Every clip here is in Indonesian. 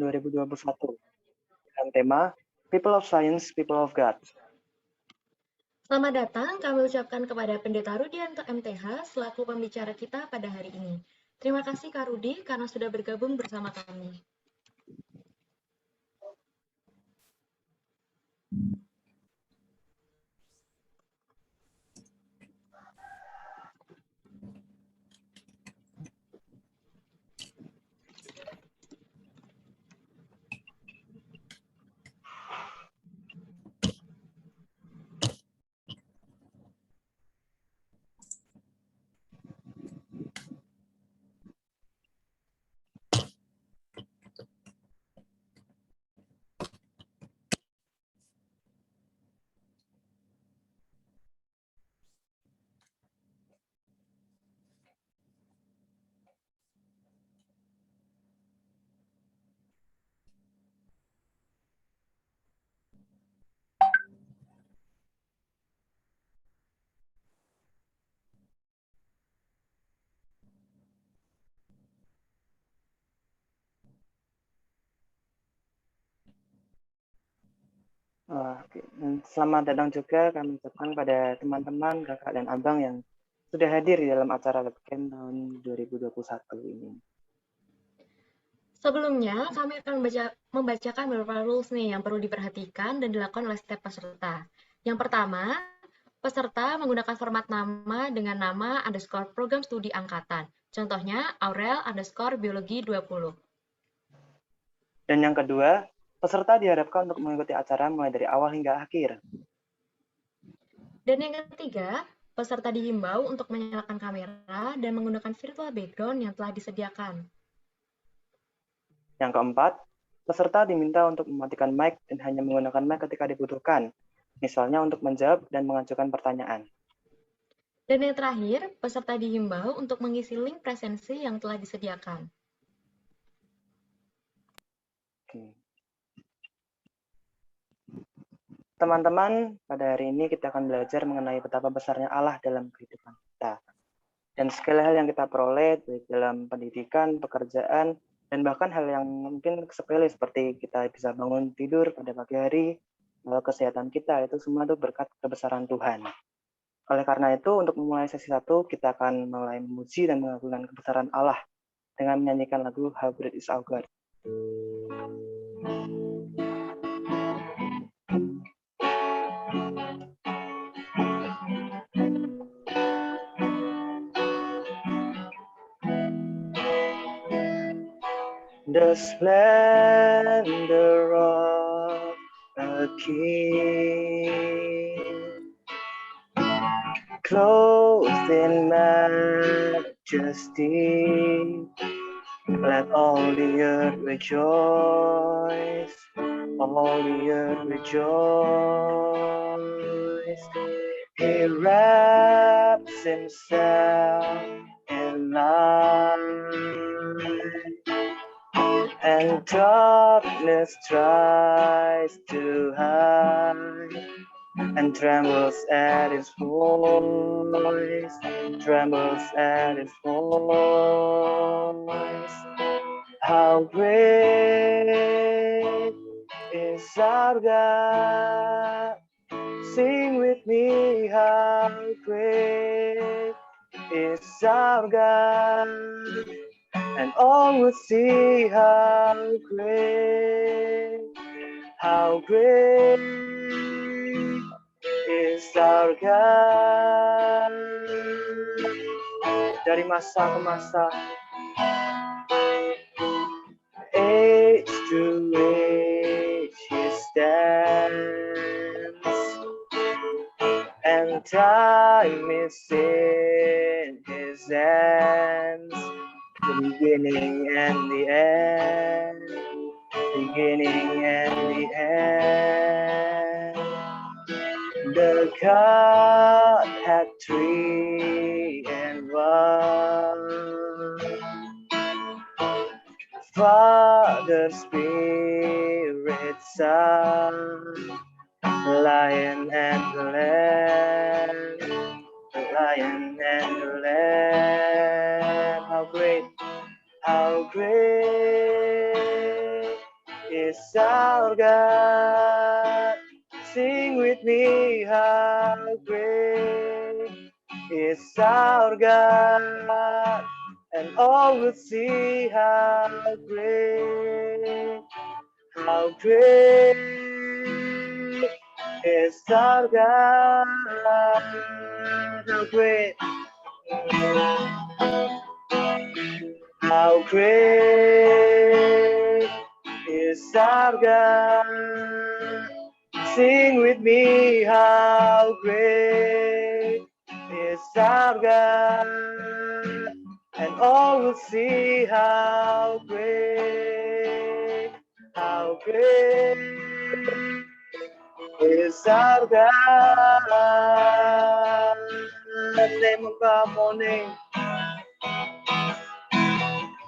2021 dengan tema People of Science, People of God. Selamat datang, kami ucapkan kepada Pendeta Rudianto MTH selaku pembicara kita pada hari ini. Terima kasih Kak Rudi karena sudah bergabung bersama kami. Selamat datang juga kami ucapkan pada teman-teman, kakak dan abang yang sudah hadir di dalam acara Webcamp tahun 2021 ini. Sebelumnya, kami akan membacakan beberapa rules nih yang perlu diperhatikan dan dilakukan oleh setiap peserta. Yang pertama, peserta menggunakan format nama dengan nama underscore program studi angkatan. Contohnya, Aurel underscore biologi 20. Dan yang kedua, peserta diharapkan untuk mengikuti acara mulai dari awal hingga akhir. Dan yang ketiga, peserta dihimbau untuk menyalakan kamera dan menggunakan virtual background yang telah disediakan. Yang keempat, peserta diminta untuk mematikan mic dan hanya menggunakan mic ketika dibutuhkan, misalnya untuk menjawab dan mengajukan pertanyaan. Dan yang terakhir, peserta dihimbau untuk mengisi link presensi yang telah disediakan. Teman-teman, pada hari ini kita akan belajar mengenai betapa besarnya Allah dalam kehidupan kita. Dan segala hal yang kita peroleh baik dalam pendidikan, pekerjaan, dan bahkan hal yang mungkin sepele seperti kita bisa bangun tidur pada pagi hari, kesehatan kita, itu semua itu berkat kebesaran Tuhan. Oleh karena itu, untuk memulai sesi 1, kita akan mulai memuji dan mengagungkan kebesaran Allah dengan menyanyikan lagu How Great Is Our God. The splendor of a king, clothed in majesty, let all the earth rejoice, all the earth rejoice. He wraps himself in light, and darkness tries to hide, and trembles at his voice, trembles at his voice. How great is our God? Sing with me, how great is our God? And all will see how great is our God. Dari masa ke masa, age to age He stands, and time is in His hands. The beginning and the end, beginning and the end. The God had 3 in 1. Father, Spirit, Son, Lion and the Lamb, the Lion and the Lamb. How great is our God. Sing with me, how great is our God, and all will see how great is our God. How great, how great is our God. Sing with me, how great is our God, and all will see how great is our God. Name above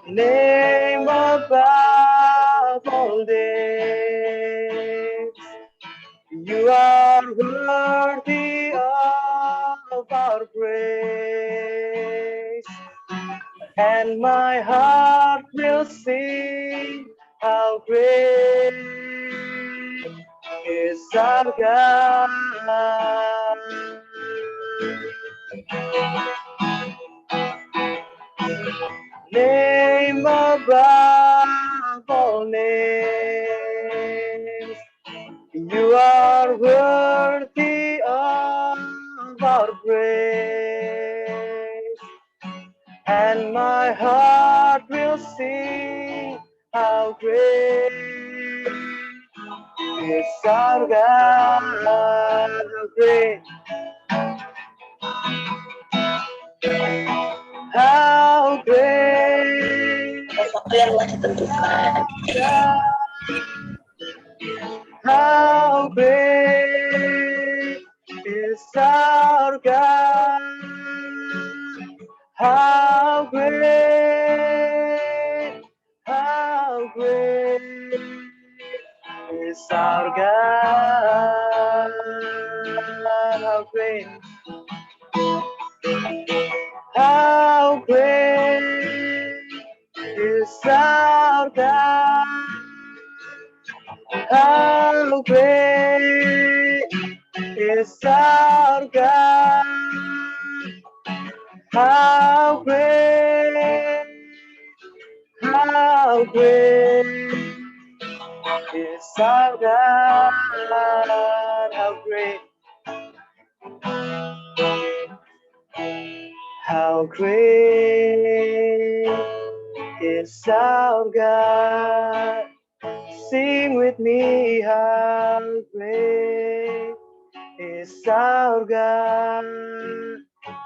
name above all names. You are worthy of our praise, and my heart will sing how great is our God. Name above all names, you are worthy of our praise, and my heart will sing how great is our God. How great, how great, Waktu yang telah ditentukan. How great is our God? How great is our God? How great is our God? How great is our God? How great is our God? How great is our God? Sing with me, how great is our God,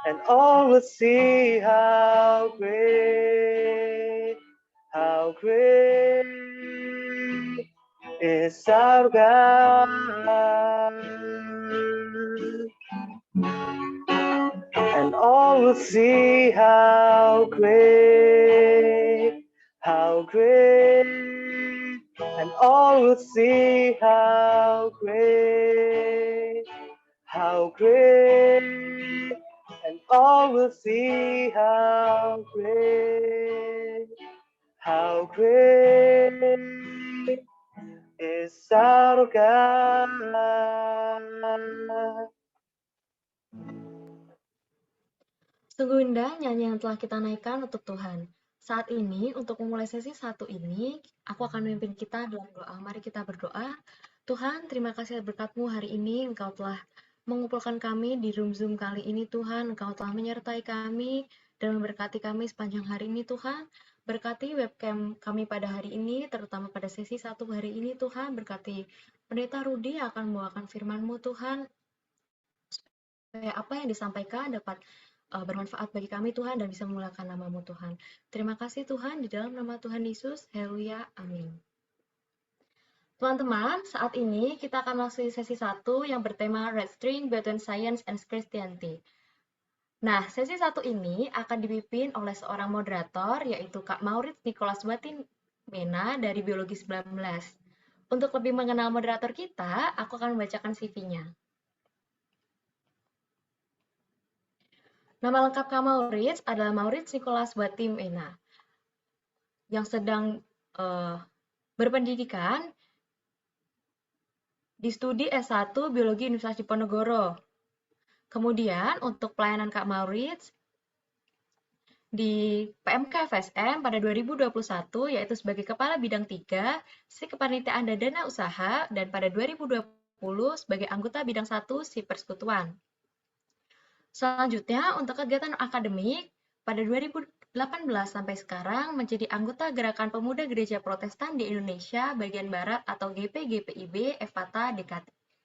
and all will see how great is our God, and all will see how great, and all will see how great, and all will see how great is our God. Sungguh indah nyanyi yang telah kita naikkan untuk Tuhan. Saat ini, untuk memulai sesi 1 ini, aku akan memimpin kita dalam doa. Mari kita berdoa. Tuhan, terima kasih berkat-Mu hari ini. Engkau telah mengumpulkan kami di room Zoom kali ini, Tuhan. Engkau telah menyertai kami dan memberkati kami sepanjang hari ini, Tuhan. Berkati webcam kami pada hari ini, terutama pada sesi 1 hari ini, Tuhan. Berkati Pendeta Rudi yang akan membawakan firman-Mu, Tuhan. Supaya apa yang disampaikan dapat bermanfaat bagi kami, Tuhan, dan bisa memuliakan nama-Mu, Tuhan. Terima kasih, Tuhan, di dalam nama Tuhan Yesus. Haleluya. Amin. Teman-teman, saat ini kita akan masuk sesi 1 yang bertema Red String Between Science and Christianity. Nah, sesi 1 ini akan dipimpin oleh seorang moderator, yaitu Kak Maurits Nicholas Watimena dari Biologi 19. Untuk lebih mengenal moderator kita, aku akan membacakan CV-nya. Nama lengkap Kak Maurits adalah Maurits Nicholas Watimena, yang sedang berpendidikan di studi S1 Biologi Universitas Diponegoro. Kemudian untuk pelayanan Kak Maurits di PMK FSM pada 2021 yaitu sebagai Kepala Bidang 3, SI Kepanitiaan dan Dana Usaha, dan pada 2020 sebagai anggota Bidang 1 SI Persekutuan. Selanjutnya, untuk kegiatan akademik, pada 2018 sampai sekarang menjadi anggota Gerakan Pemuda Gereja Protestan di Indonesia bagian Barat atau GPGPIB FATA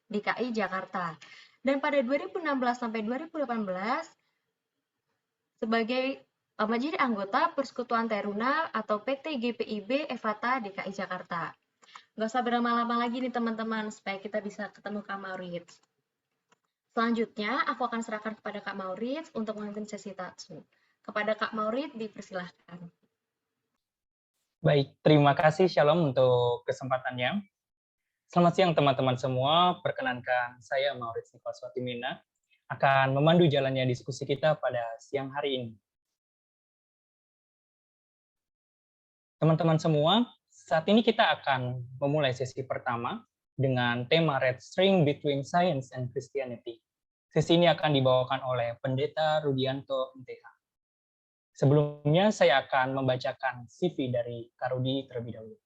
DKI Jakarta. Dan pada 2016 sampai 2018 sebagai menjadi anggota Persekutuan Teruna atau PT GPIB FATA DKI Jakarta. Nggak usah berlama-lama lagi nih teman-teman, supaya kita bisa ketemu Kak Maurits. Selanjutnya, aku akan serahkan kepada Kak Maurits untuk memimpin sesi Tatsu. Kepada Kak Maurits, dipersilahkan. Baik, terima kasih Shalom untuk kesempatannya. Selamat siang teman-teman semua, perkenankan saya Maurits Nicholas Watimina akan memandu jalannya diskusi kita pada siang hari ini. Teman-teman semua, saat ini kita akan memulai sesi pertama dengan tema Red String Between Science and Christianity. Sesi ini akan dibawakan oleh Pendeta Rudianto MTH. Sebelumnya saya akan membacakan CV dari Kak Rudi terlebih dahulu.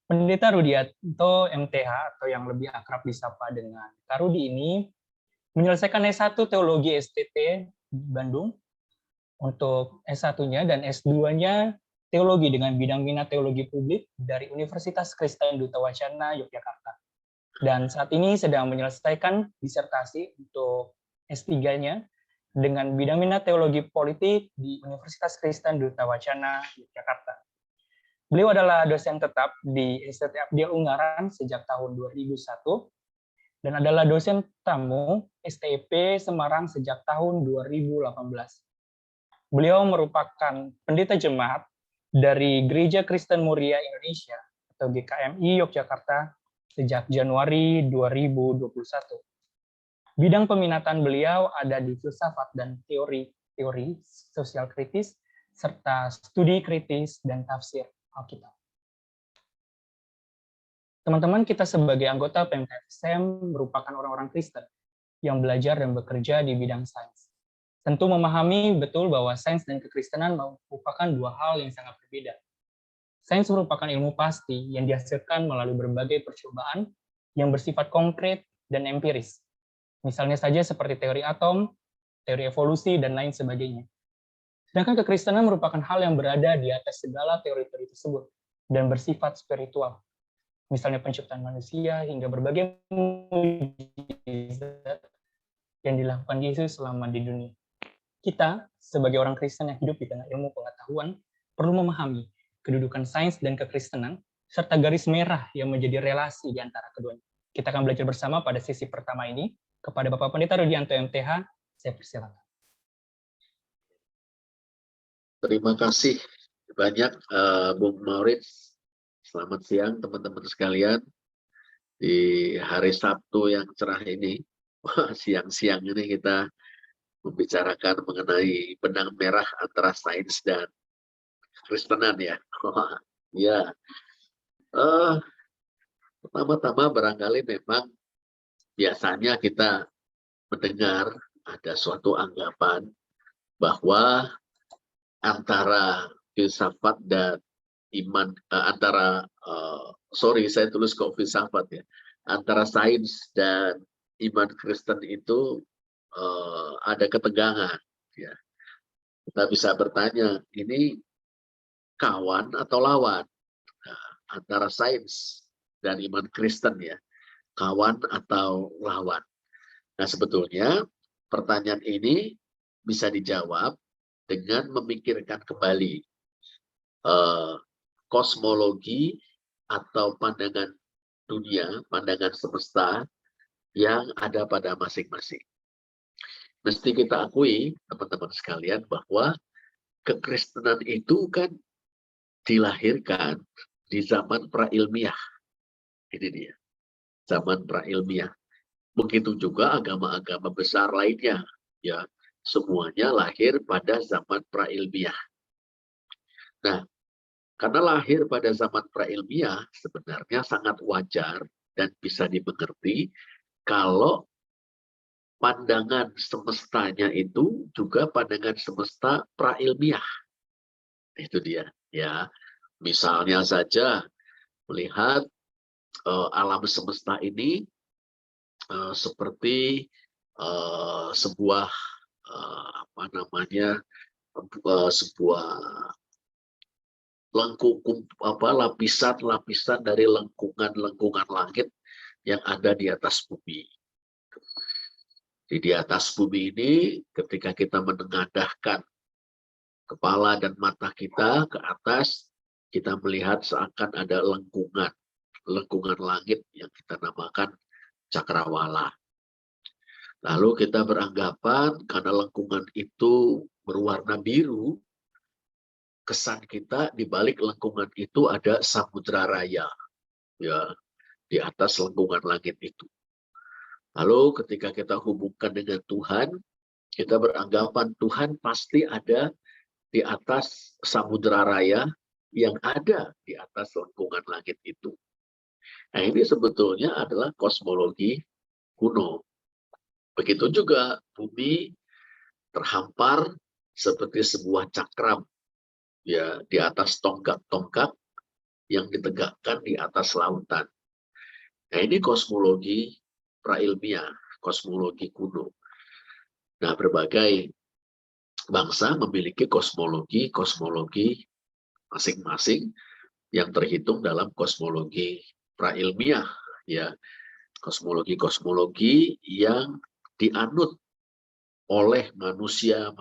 Pendeta Rudianto MTH atau yang lebih akrab disapa dengan Kak Rudi ini menyelesaikan S1 Teologi STT di Bandung untuk S1-nya dan S2-nya Teologi dengan bidang minat Teologi Publik dari Universitas Kristen Duta Wacana Yogyakarta. Dan saat ini sedang menyelesaikan disertasi untuk S3-nya dengan bidang minat Teologi Politik di Universitas Kristen Duta Wacana Yogyakarta. Beliau adalah dosen tetap di STT Abdiel Ungaran sejak tahun 2001 dan adalah dosen tamu STP Semarang sejak tahun 2018. Beliau merupakan pendeta jemaat dari Gereja Kristen Muria Indonesia atau GKMI Yogyakarta sejak Januari 2021. Bidang peminatan beliau ada di filsafat dan teori sosial kritis, serta studi kritis dan tafsir Alkitab. Teman-teman, kita sebagai anggota PMK FSM merupakan orang-orang Kristen yang belajar dan bekerja di bidang sains. Tentu memahami betul bahwa sains dan kekristenan merupakan dua hal yang sangat berbeda. Sains merupakan ilmu pasti yang dihasilkan melalui berbagai percobaan yang bersifat konkret dan empiris. Misalnya saja seperti teori atom, teori evolusi, dan lain sebagainya. Sedangkan kekristenan merupakan hal yang berada di atas segala teori-teori tersebut dan bersifat spiritual. Misalnya penciptaan manusia hingga berbagai mukjizat yang dilakukan Yesus selama di dunia. Kita, sebagai orang Kristen yang hidup di tengah ilmu pengetahuan, perlu memahami kedudukan sains dan kekristenan, serta garis merah yang menjadi relasi di antara keduanya. Kita akan belajar bersama pada sesi pertama ini. Kepada Bapak Pendeta Rudianto MTH, saya persilakan. Terima kasih banyak Bung Maurits. Selamat siang teman-teman sekalian. Di hari Sabtu yang cerah ini, siang-siang ini kita membicarakan mengenai benang merah antara sains dan kekristenan ya. Ya. Pertama-tama barangkali memang biasanya kita mendengar ada suatu anggapan bahwa antara filsafat dan iman, saya tulis kok filsafat ya, antara sains dan iman Kristen itu ada ketegangan. Ya. Kita bisa bertanya, ini kawan atau lawan? Nah, antara sains dan iman Kristen ya, kawan atau lawan? Nah sebetulnya pertanyaan ini bisa dijawab dengan memikirkan kembali kosmologi atau pandangan dunia, pandangan semesta yang ada pada masing-masing. Mesti kita akui, teman-teman sekalian, bahwa kekristenan itu kan dilahirkan di zaman prailmiah. Ini dia, zaman prailmiah. Begitu juga agama-agama besar lainnya, ya. Semuanya lahir pada zaman prailmiah. Nah, karena lahir pada zaman prailmiah, sebenarnya sangat wajar dan bisa dimengerti kalau pandangan semestanya itu juga pandangan semesta prailmiah. Itu dia, ya. Misalnya saja melihat alam semesta ini seperti sebuah apa namanya sebuah lapisan-lapisan dari lengkungan langit yang ada di atas bumi. Di atas bumi ini, ketika kita menengadahkan kepala dan mata kita ke atas, kita melihat seakan ada lengkungan langit yang kita namakan cakrawala. Lalu kita beranggapan karena lengkungan itu berwarna biru, kesan kita di balik lengkungan itu ada samudra raya, ya, di atas lengkungan langit itu. Lalu ketika kita hubungkan dengan Tuhan, kita beranggapan Tuhan pasti ada di atas samudra raya yang ada di atas lengkungan langit itu. Nah, ini sebetulnya adalah kosmologi kuno. Begitu juga bumi terhampar seperti sebuah cakram, ya, di atas tonggak-tonggak yang ditegakkan di atas lautan. Nah, ini kosmologi prailmiah, kosmologi kuno. Nah, berbagai bangsa memiliki kosmologi masing-masing yang terhitung dalam kosmologi prailmiah, ya, kosmologi yang dianut oleh manusia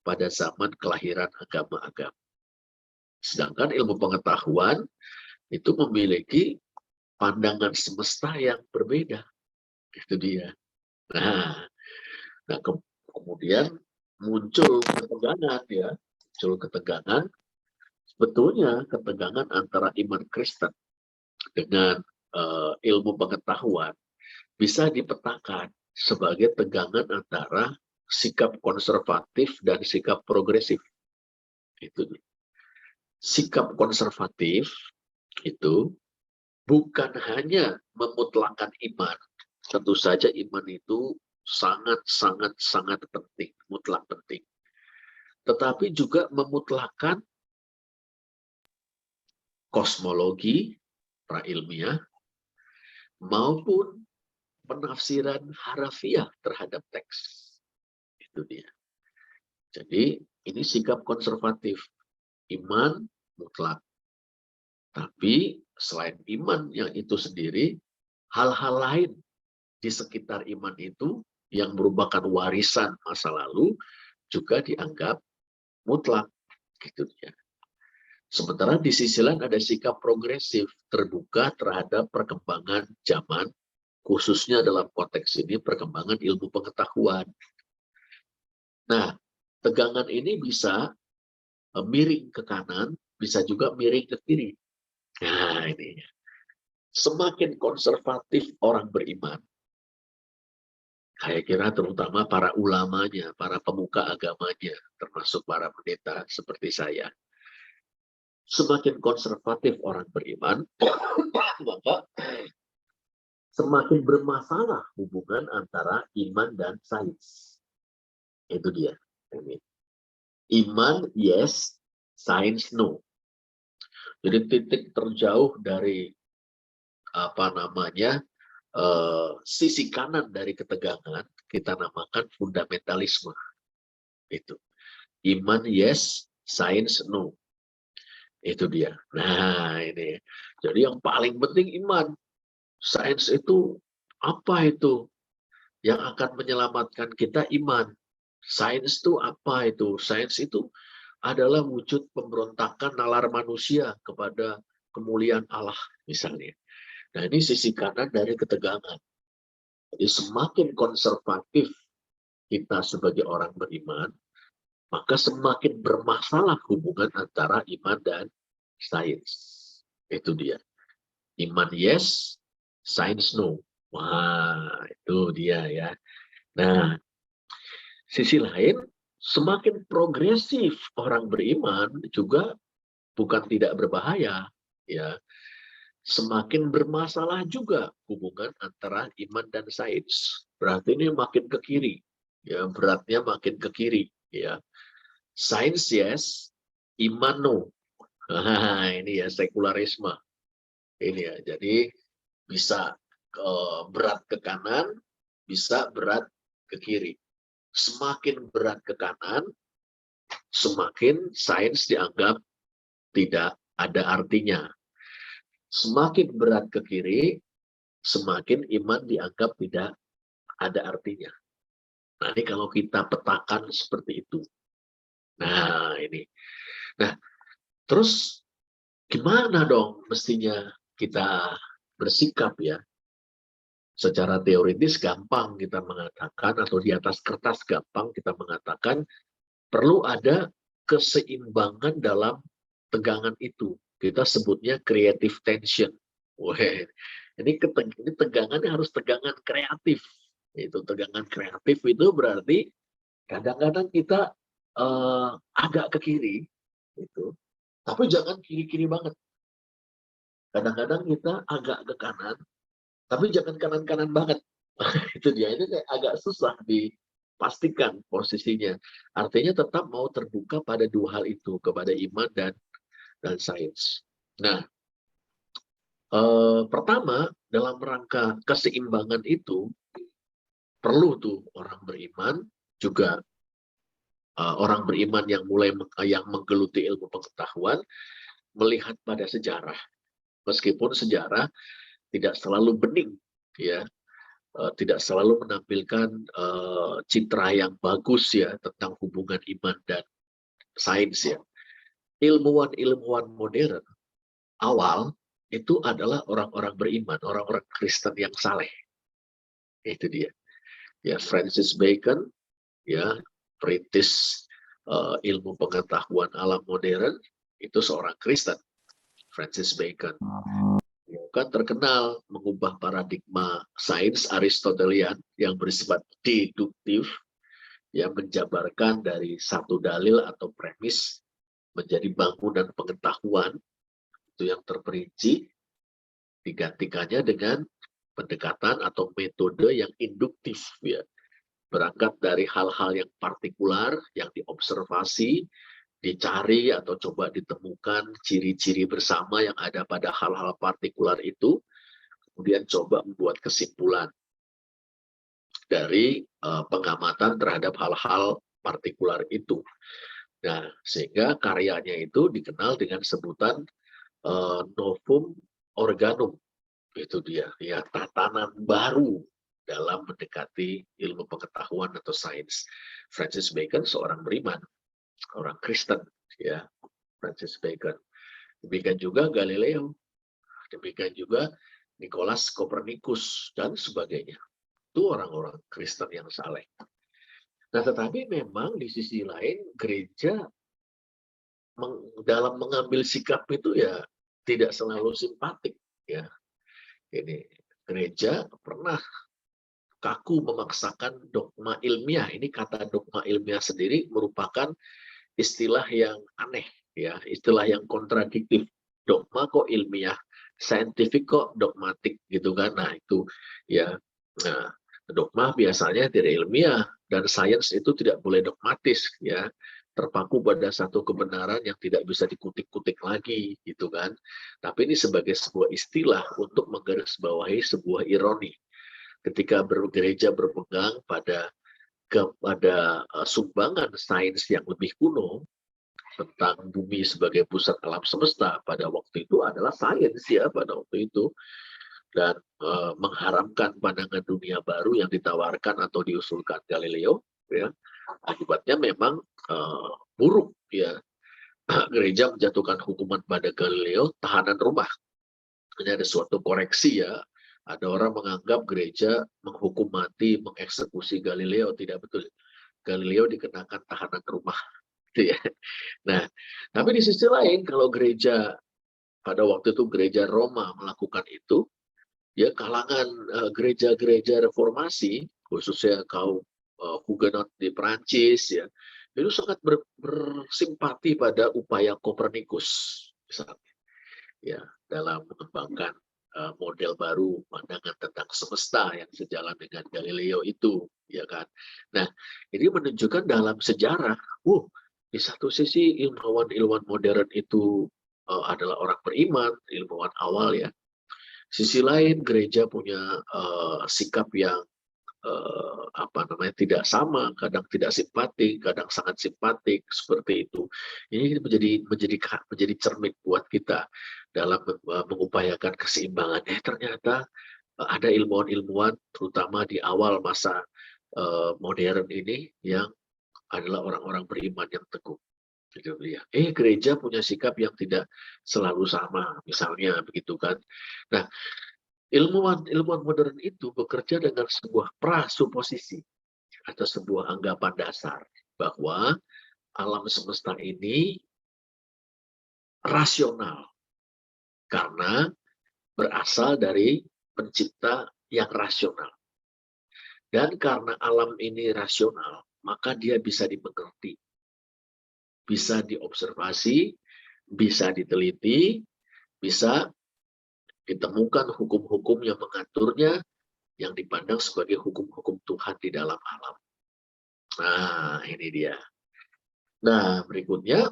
pada zaman kelahiran agama-agama. Sedangkan ilmu pengetahuan itu memiliki pandangan semesta yang berbeda. Itu dia. Nah kemudian muncul ketegangan, ya, sebetulnya ketegangan antara iman Kristen dengan ilmu pengetahuan bisa dipetakan sebagai tegangan antara sikap konservatif dan sikap progresif. Itu sikap konservatif itu bukan hanya memutlakkan iman. Tentu saja iman itu sangat penting, mutlak penting. Tetapi juga memutlakkan kosmologi prailmiah maupun penafsiran harafiah terhadap teks. Itu dia. Jadi ini sikap konservatif. Iman mutlak. Tapi selain iman yang itu sendiri, hal-hal lain di sekitar iman itu yang merupakan warisan masa lalu juga dianggap mutlak. Gitu ya. Sementara di sisi lain ada sikap progresif, terbuka terhadap perkembangan zaman, khususnya dalam konteks ini perkembangan ilmu pengetahuan. Nah, tegangan ini bisa miring ke kanan, bisa juga miring ke kiri. Nah, ini semakin konservatif orang beriman, saya kira terutama para ulamanya, para pemuka agamanya, termasuk para pendeta seperti saya. Semakin konservatif orang beriman, maka semakin bermasalah hubungan antara iman dan sains. Itu dia. Iman yes, sains no. Jadi titik terjauh dari sisi kanan dari ketegangan kita namakan fundamentalisme. Itu iman yes, sains no. Itu dia. Nah, ini. Jadi yang paling penting iman. Sains itu apa itu? Yang akan menyelamatkan kita iman. Sains itu apa itu? Sains itu adalah wujud pemberontakan nalar manusia kepada kemuliaan Allah misalnya. Nah, ini sisi kanan dari ketegangan. Jadi semakin konservatif kita sebagai orang beriman, maka semakin bermasalah hubungan antara iman dan sains. Itu dia. Iman yes, sains no. Wah, itu dia ya. Nah, sisi lain, semakin progresif orang beriman juga bukan tidak berbahaya, ya. Semakin bermasalah juga hubungan antara iman dan sains. Berarti ini makin ke kiri, ya, beratnya makin ke kiri, ya. Sains yes, iman no. Nah, ini ya sekularisme. Ini ya, jadi bisa berat ke kanan, bisa berat ke kiri. Semakin berat ke kanan, semakin sains dianggap tidak ada artinya. Semakin berat ke kiri, semakin iman dianggap tidak ada artinya. Nah, ini kalau kita petakan seperti itu. Nah, ini. Nah, terus gimana dong mestinya kita bersikap ya? Secara teoritis gampang kita mengatakan, atau di atas kertas gampang kita mengatakan, perlu ada keseimbangan dalam tegangan itu. Kita sebutnya creative tension. Wah, ini tegangannya harus tegangan kreatif. Itu tegangan kreatif itu berarti kadang-kadang kita agak ke kiri, gitu. Tapi jangan kiri-kiri banget. Kadang-kadang kita agak ke kanan, tapi jangan kanan-kanan banget. Itu dia, ini kayak agak susah dipastikan posisinya. Artinya tetap mau terbuka pada dua hal itu, kepada iman dan sains. Nah, pertama dalam rangka keseimbangan itu perlu tuh orang beriman juga orang beriman yang yang menggeluti ilmu pengetahuan melihat pada sejarah, meskipun sejarah tidak selalu bening, ya, tidak selalu menampilkan citra yang bagus ya tentang hubungan iman dan sains ya. Ilmuwan-ilmuwan modern awal itu adalah orang-orang beriman, orang-orang Kristen yang saleh. Itu dia. Ya, Francis Bacon, ya, perintis ilmu pengetahuan alam modern, itu seorang Kristen. Francis Bacon. Ya, kan terkenal mengubah paradigma sains Aristotelian yang bersifat deduktif, yang menjabarkan dari satu dalil atau premis menjadi bangunan pengetahuan itu yang terperinci, digantikannya dengan pendekatan atau metode yang induktif, ya, berangkat dari hal-hal yang partikular yang diobservasi, dicari atau coba ditemukan ciri-ciri bersama yang ada pada hal-hal partikular itu, kemudian coba membuat kesimpulan dari pengamatan terhadap hal-hal partikular itu. Nah, sehingga karyanya itu dikenal dengan sebutan novum organum. Itu dia, ya, tatanan baru dalam mendekati ilmu pengetahuan atau sains. Francis Bacon seorang beriman, orang Kristen, ya, Francis Bacon. Demikian juga Galileo, demikian juga Nicholas Copernicus dan sebagainya. Itu orang-orang Kristen yang saleh. Nah, tetapi memang di sisi lain gereja dalam mengambil sikap itu ya tidak selalu simpatik, ya. Ini gereja pernah kaku memaksakan dogma ilmiah. Ini kata dogma ilmiah sendiri merupakan istilah yang aneh, ya, istilah yang kontradiktif. Dogma kok ilmiah, scientific kok dogmatik, gitu kan? Nah, itu ya. Nah, dogma biasanya tidak ilmiah dan sains itu tidak boleh dogmatis, ya, terpaku pada satu kebenaran yang tidak bisa dikutik-kutik lagi, gitu kan. Tapi ini sebagai sebuah istilah untuk menggarisbawahi sebuah ironi ketika gereja berpegang kepada sumbangan sains yang lebih kuno tentang bumi sebagai pusat alam semesta pada waktu itu adalah sains, ya, pada waktu itu, dan mengharamkan pandangan dunia baru yang ditawarkan atau diusulkan Galileo, ya. Akibatnya memang buruk, ya. Gereja menjatuhkan hukuman pada Galileo, tahanan rumah. Ini ada suatu koreksi, ya. Ada orang menganggap gereja menghukum mati, mengeksekusi Galileo. Tidak betul. Galileo dikenakan tahanan rumah. Ya. Nah, tapi di sisi lain, kalau gereja pada waktu itu gereja Roma melakukan itu, ya, kalangan gereja-gereja reformasi, khususnya kaum Huguenot di Prancis, ya, itu sangat bersimpati pada upaya Kopernikus misalnya, ya, dalam mengembangkan model baru pandangan tentang semesta yang sejalan dengan Galileo itu, ya kan. Nah, ini menunjukkan dalam sejarah, di satu sisi ilmuwan-ilmuwan modern itu adalah orang beriman, ilmuwan awal ya. Sisi lain gereja punya sikap yang tidak sama, kadang tidak simpatik, kadang sangat simpatik, seperti itu. Ini menjadi cermin buat kita dalam mengupayakan keseimbangan. Ternyata ada ilmuwan-ilmuwan, terutama di awal masa modern ini, yang adalah orang-orang beriman yang teguh. Gereja punya sikap yang tidak selalu sama, misalnya begitu kan. Nah, ilmuwan modern itu bekerja dengan sebuah prasuposisi atau sebuah anggapan dasar bahwa alam semesta ini rasional karena berasal dari pencipta yang rasional. Dan karena alam ini rasional, maka dia bisa dimengerti, bisa diobservasi, bisa diteliti, bisa ditemukan hukum-hukum yang mengaturnya, yang dipandang sebagai hukum-hukum Tuhan di dalam alam. Nah, ini dia. Nah, berikutnya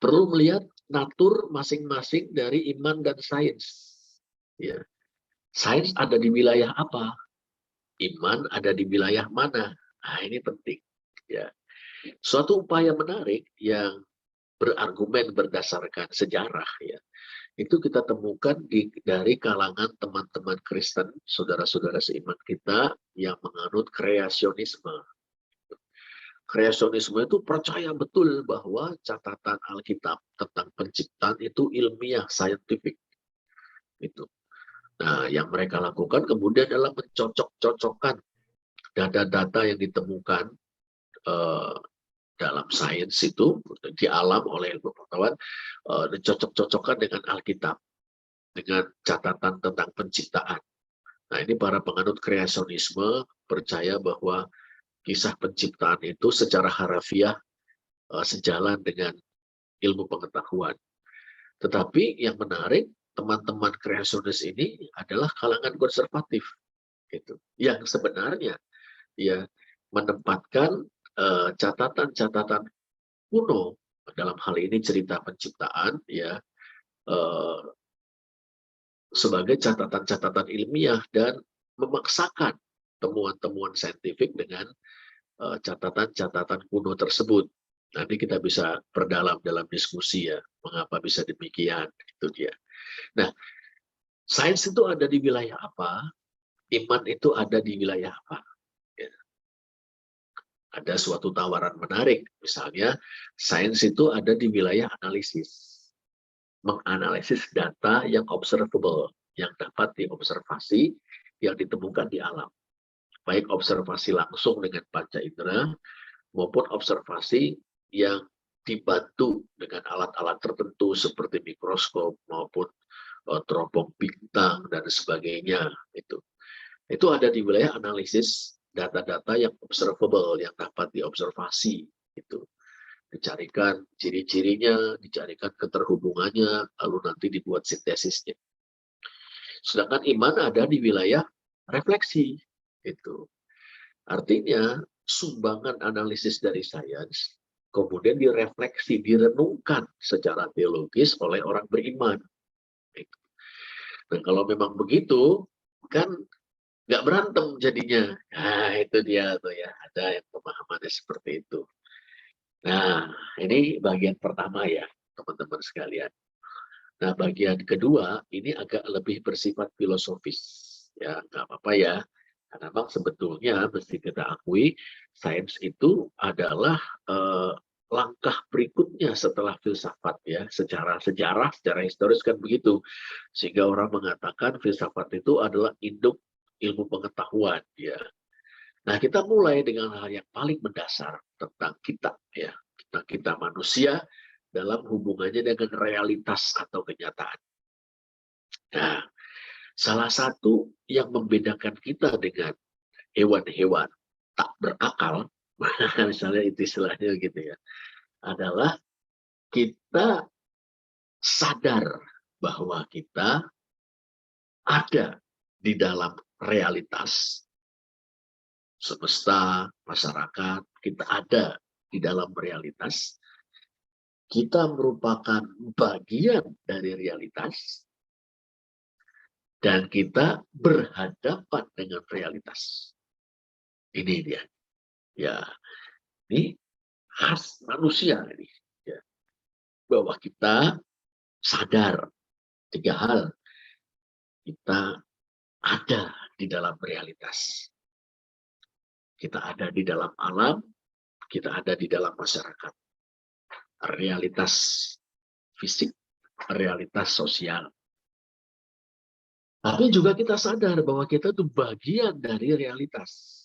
perlu melihat natur masing-masing dari iman dan sains. Ya. Sains ada di wilayah apa? Iman ada di wilayah mana? Nah, ini penting. Ya. Suatu upaya menarik yang berargumen berdasarkan sejarah, ya, itu kita temukan dari kalangan teman-teman Kristen, saudara-saudara seiman kita yang menganut kreasionisme. Kreasionisme itu percaya betul bahwa catatan Alkitab tentang penciptaan itu ilmiah, saintifik. Itu. Nah, yang mereka lakukan kemudian adalah mencocok-cocokkan data-data yang ditemukan dalam sains itu, di alam oleh ilmu pengetahuan, dicocok-cocokkan dengan Alkitab, dengan catatan tentang penciptaan. Nah, ini para penganut kreasionisme percaya bahwa kisah penciptaan itu secara harafiah sejalan dengan ilmu pengetahuan. Tetapi yang menarik, teman-teman kreasionis ini adalah kalangan konservatif, gitu, yang sebenarnya ya menempatkan catatan-catatan kuno dalam hal ini cerita penciptaan, ya, sebagai catatan-catatan ilmiah dan memaksakan temuan-temuan saintifik dengan catatan-catatan kuno tersebut. Nanti kita bisa perdalam dalam diskusi, ya, mengapa bisa demikian, itu dia. Nah, sains itu ada di wilayah apa? Iman itu ada di wilayah apa? Ya. Ada suatu tawaran menarik, misalnya sains itu ada di wilayah analisis, menganalisis data yang observable, yang dapat diobservasi, yang ditemukan di alam. Baik observasi langsung dengan panca indera, maupun observasi yang dibantu dengan alat-alat tertentu seperti mikroskop maupun teropong bintang dan sebagainya. Itu ada di wilayah analisis data-data yang observable, yang dapat diobservasi. Dicarikan ciri-cirinya, dicarikan keterhubungannya, lalu nanti dibuat sintesisnya. Sedangkan iman ada di wilayah refleksi. Artinya sumbangan analisis dari sains kemudian direfleksi, direnungkan secara teologis oleh orang beriman. Dan kalau memang begitu, kan nggak berantem jadinya. Nah, itu dia tuh, ya, ada yang pemahamannya seperti itu. Nah, ini bagian pertama, ya, teman-teman sekalian. Nah, bagian kedua ini agak lebih bersifat filosofis. Ya, nggak apa-apa ya. Karena memang sebetulnya mesti kita akui, sains itu adalah langkah berikutnya setelah filsafat, ya. Secara sejarah, secara historis kan begitu. Sehingga orang mengatakan filsafat itu adalah induk ilmu pengetahuan, ya. Nah, kita mulai dengan hal yang paling mendasar tentang kita, ya. Tentang kita manusia dalam hubungannya dengan realitas atau kenyataan. Nah, salah satu yang membedakan kita dengan hewan-hewan tak berakal misalnya itu istilahnya gitu ya, adalah kita sadar bahwa kita ada di dalam realitas semesta, masyarakat, kita ada di dalam realitas, kita merupakan bagian dari realitas, dan kita berhadapan dengan realitas. Ini dia. Ya, ini khas manusia ini. Ya. Bahwa kita sadar 3 hal. Kita ada di dalam realitas. Kita ada di dalam alam, kita ada di dalam masyarakat. Realitas fisik, realitas sosial. Tapi juga kita sadar bahwa kita itu bagian dari realitas.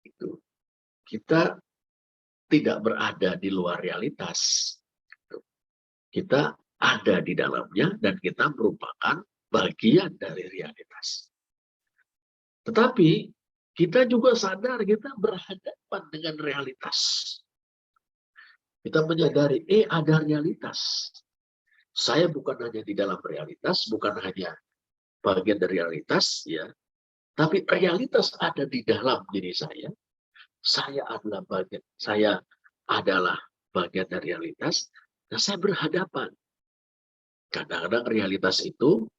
Itu. Kita tidak berada di luar realitas. Kita ada di dalamnya dan kita merupakan bagian dari realitas. Tetapi kita juga sadar kita berhadapan dengan realitas. Kita menyadari, ada realitas. Saya bukan hanya di dalam realitas, bukan hanya bagian dari realitas, ya, tapi realitas ada di dalam diri saya. Saya adalah bagian dari realitas, dan saya berhadapan. Kadang-kadang realitas itu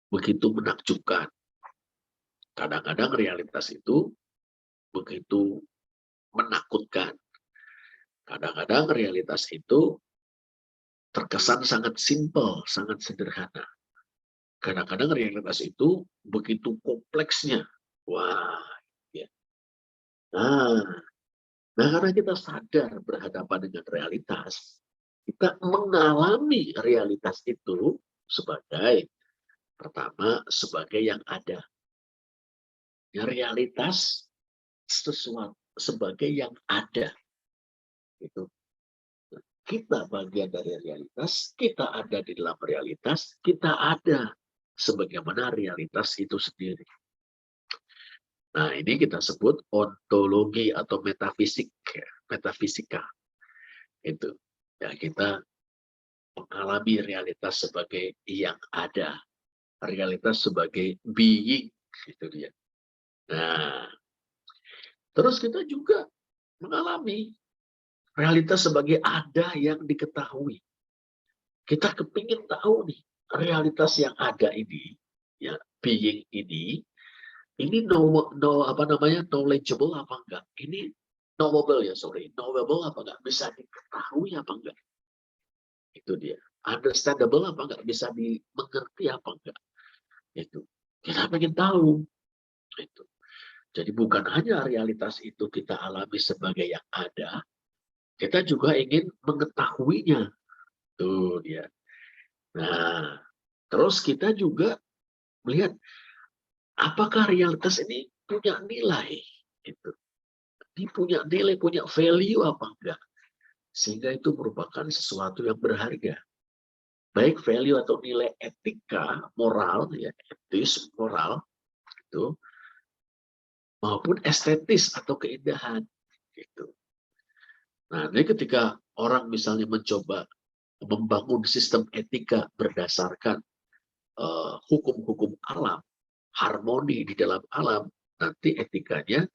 begitu menakjubkan. Kadang-kadang realitas itu begitu menakutkan. Kadang-kadang realitas itu terkesan sangat simpel, sangat sederhana. Kadang-kadang realitas itu begitu kompleksnya. Wah, ya. Nah, karena kita sadar berhadapan dengan realitas, kita mengalami realitas itu sebagai, pertama, sebagai yang ada. Ya, realitas sesuatu sebagai yang ada. Itu. Kita bagian dari realitas, kita ada di dalam realitas, kita ada sebagaimana realitas itu sendiri. Nah, ini kita sebut ontologi atau metafisika. Itu. Ya, kita mengalami realitas sebagai yang ada. Realitas sebagai being. Itu dia. Nah, terus kita juga mengalami realitas sebagai ada yang diketahui. Kita kepingin tahu nih, realitas yang ada ini, ya, being ini knowledgeable apa enggak? Ini knowable apa enggak? Bisa diketahui apa enggak? Itu dia. Understandable apa enggak? Bisa dimengerti apa enggak? Itu. Kita pengen tahu. Itu. Jadi bukan hanya realitas itu kita alami sebagai yang ada, kita juga ingin mengetahuinya. Tuh dia. Nah, terus kita juga melihat apakah realitas ini punya nilai. Gitu. Ini punya nilai, punya value apa enggak. Sehingga itu merupakan sesuatu yang berharga. Baik value atau nilai etika, moral, ya, etis, moral, itu, maupun estetis atau keindahan. Gitu. Nah, ini ketika orang misalnya mencoba membangun sistem etika berdasarkan hukum-hukum alam, harmoni di dalam alam, nanti etikanya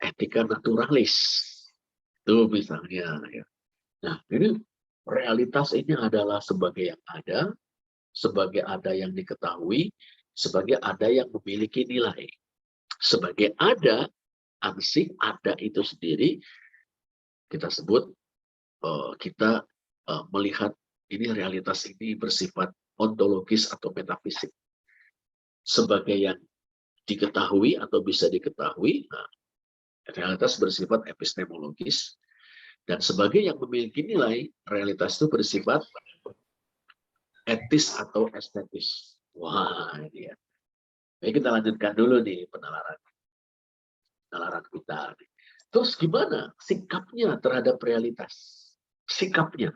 etika naturalis. Itu misalnya. Ya. Nah, ini realitas ini adalah sebagai yang ada, sebagai ada yang diketahui, sebagai ada yang memiliki nilai. Sebagai ada, ansih ada itu sendiri, kita sebut, kita melihat ini realitas ini bersifat ontologis atau metafisik. Sebagai yang diketahui atau bisa diketahui, nah, realitas bersifat epistemologis. Dan sebagai yang memiliki nilai, realitas itu bersifat etis atau estetis. Wah, ini ya. Baik, kita lanjutkan dulu nih penalaran kita. Terus gimana sikapnya terhadap realitas? Sikapnya.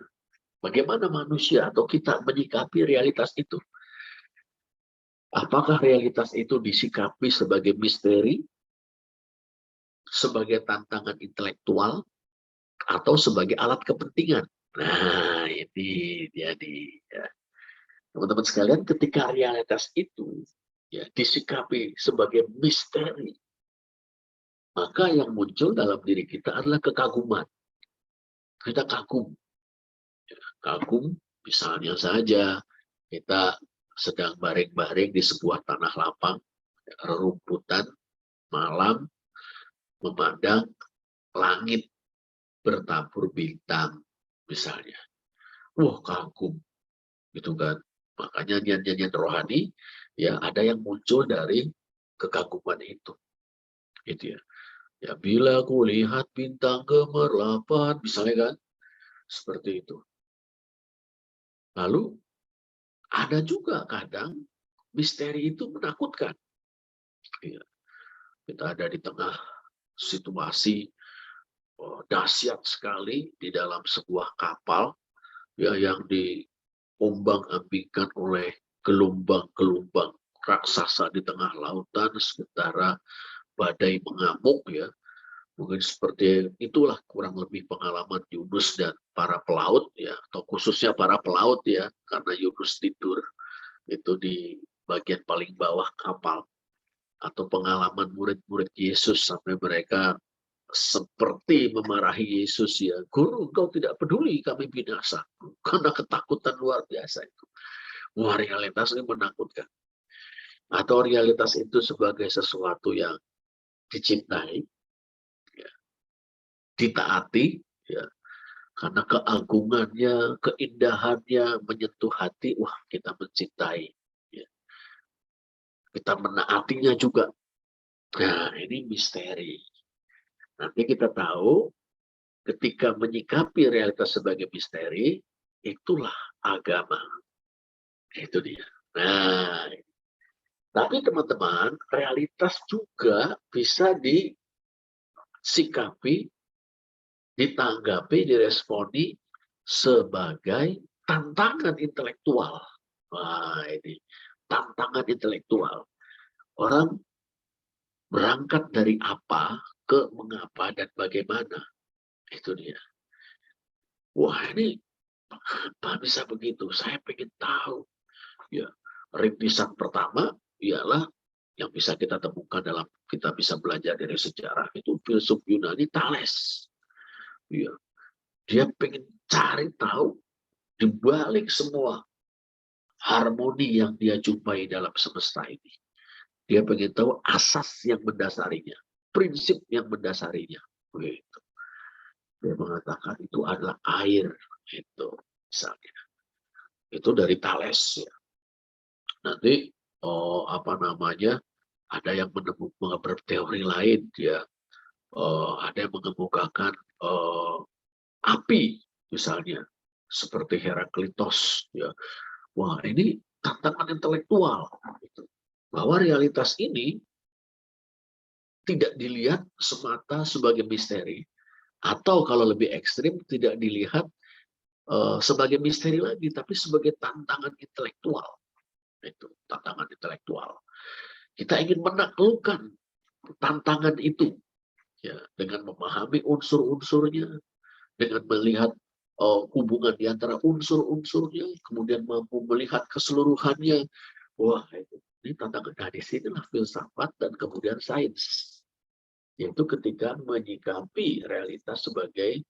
Bagaimana manusia atau kita menyikapi realitas itu? Apakah realitas itu disikapi sebagai misteri? sebagai tantangan intelektual atau sebagai alat kepentingan. Nah, ini dia nih. Ya. Teman-teman sekalian, ketika realitas itu ya disikapi sebagai misteri, maka yang muncul dalam diri kita adalah kekaguman. Kita kagum. Ya, kagum, misalnya saja kita sedang baring-baring di sebuah tanah lapang, rerumputan, malam, memandang langit bertabur bintang, misalnya. Wah, kagum. Gitu kan. Makanya nyanyian rohani, ya ada yang muncul dari kekaguman itu. Gitu ya. Ya, bila aku lihat bintang gemerlapan, misalnya kan, seperti itu. Lalu, ada juga kadang misteri itu menakutkan. Ya. Kita ada di tengah situasi dahsyat sekali di dalam sebuah kapal ya yang diombang-ambingkan oleh gelombang-gelombang raksasa di tengah lautan, sementara badai mengamuk ya. Mungkin seperti itulah kurang lebih pengalaman Yunus dan para pelaut ya, atau khususnya para pelaut ya, karena Yunus tidur itu di bagian paling bawah kapal, atau pengalaman murid-murid Yesus sampai mereka seperti memarahi Yesus ya, Guru, engkau tidak peduli kami binasa, karena ketakutan luar biasa itu. Wah, realitas ini menakutkan. Atau realitas itu sebagai sesuatu yang dicintai, ya, ditaati, ya, karena keagungannya, keindahannya menyentuh hati, wah kita mencintai, ya. Kita menaatinya juga. Nah, ini misteri. Nanti kita tahu ketika menyikapi realitas sebagai misteri, itulah agama. Itu dia. Nah, tapi teman-teman, realitas juga bisa disikapi, ditanggapi, diresponi sebagai tantangan intelektual. Wah, ini tantangan intelektual. Orang berangkat dari apa ke mengapa dan bagaimana. Itu dia. Wah, ini kenapa bisa begitu? Saya pengen tahu. Ya, rintisan pertama ialah yang bisa kita temukan dalam kita bisa belajar dari sejarah itu filsuf Yunani Thales. Ya, dia pengen cari tahu di balik semua harmoni yang dia jumpai dalam semesta ini. Dia pengen tahu asas yang mendasarinya, prinsip yang mendasarinya. Begitu. Dia mengatakan itu adalah air, itu misalnya. Itu dari Thales ya. Nanti ada yang menemukan berteori lain ya, ada yang mengemukakan api misalnya seperti Heraklitos ya. Wah, ini tantangan intelektual gitu. Bahwa realitas ini tidak dilihat semata sebagai misteri, atau kalau lebih ekstrim tidak dilihat sebagai misteri lagi, tapi sebagai tantangan intelektual. Itu tantangan intelektual. Kita ingin menaklukkan tantangan itu ya, dengan memahami unsur-unsurnya, dengan melihat hubungan di antara unsur-unsurnya, kemudian mampu melihat keseluruhannya. Wah, ini tantangan. Nah, di sinilah filsafat dan kemudian sains, yaitu ketika menyikapi realitas sebagai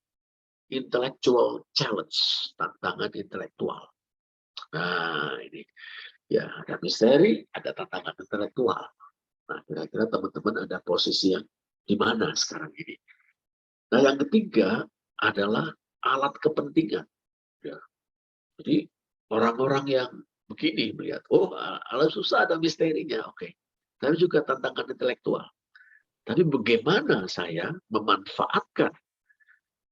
intellectual challenge, tantangan intelektual. Nah, ini ya, ada misteri, ada tantangan intelektual. Nah, kira-kira teman-teman ada posisi yang di mana sekarang ini. Nah, yang ketiga adalah alat kepentingan. Ya. Jadi, orang-orang yang begini melihat, oh, alat susah ada misterinya, oke. Tapi juga tantangan intelektual. Tapi bagaimana saya memanfaatkan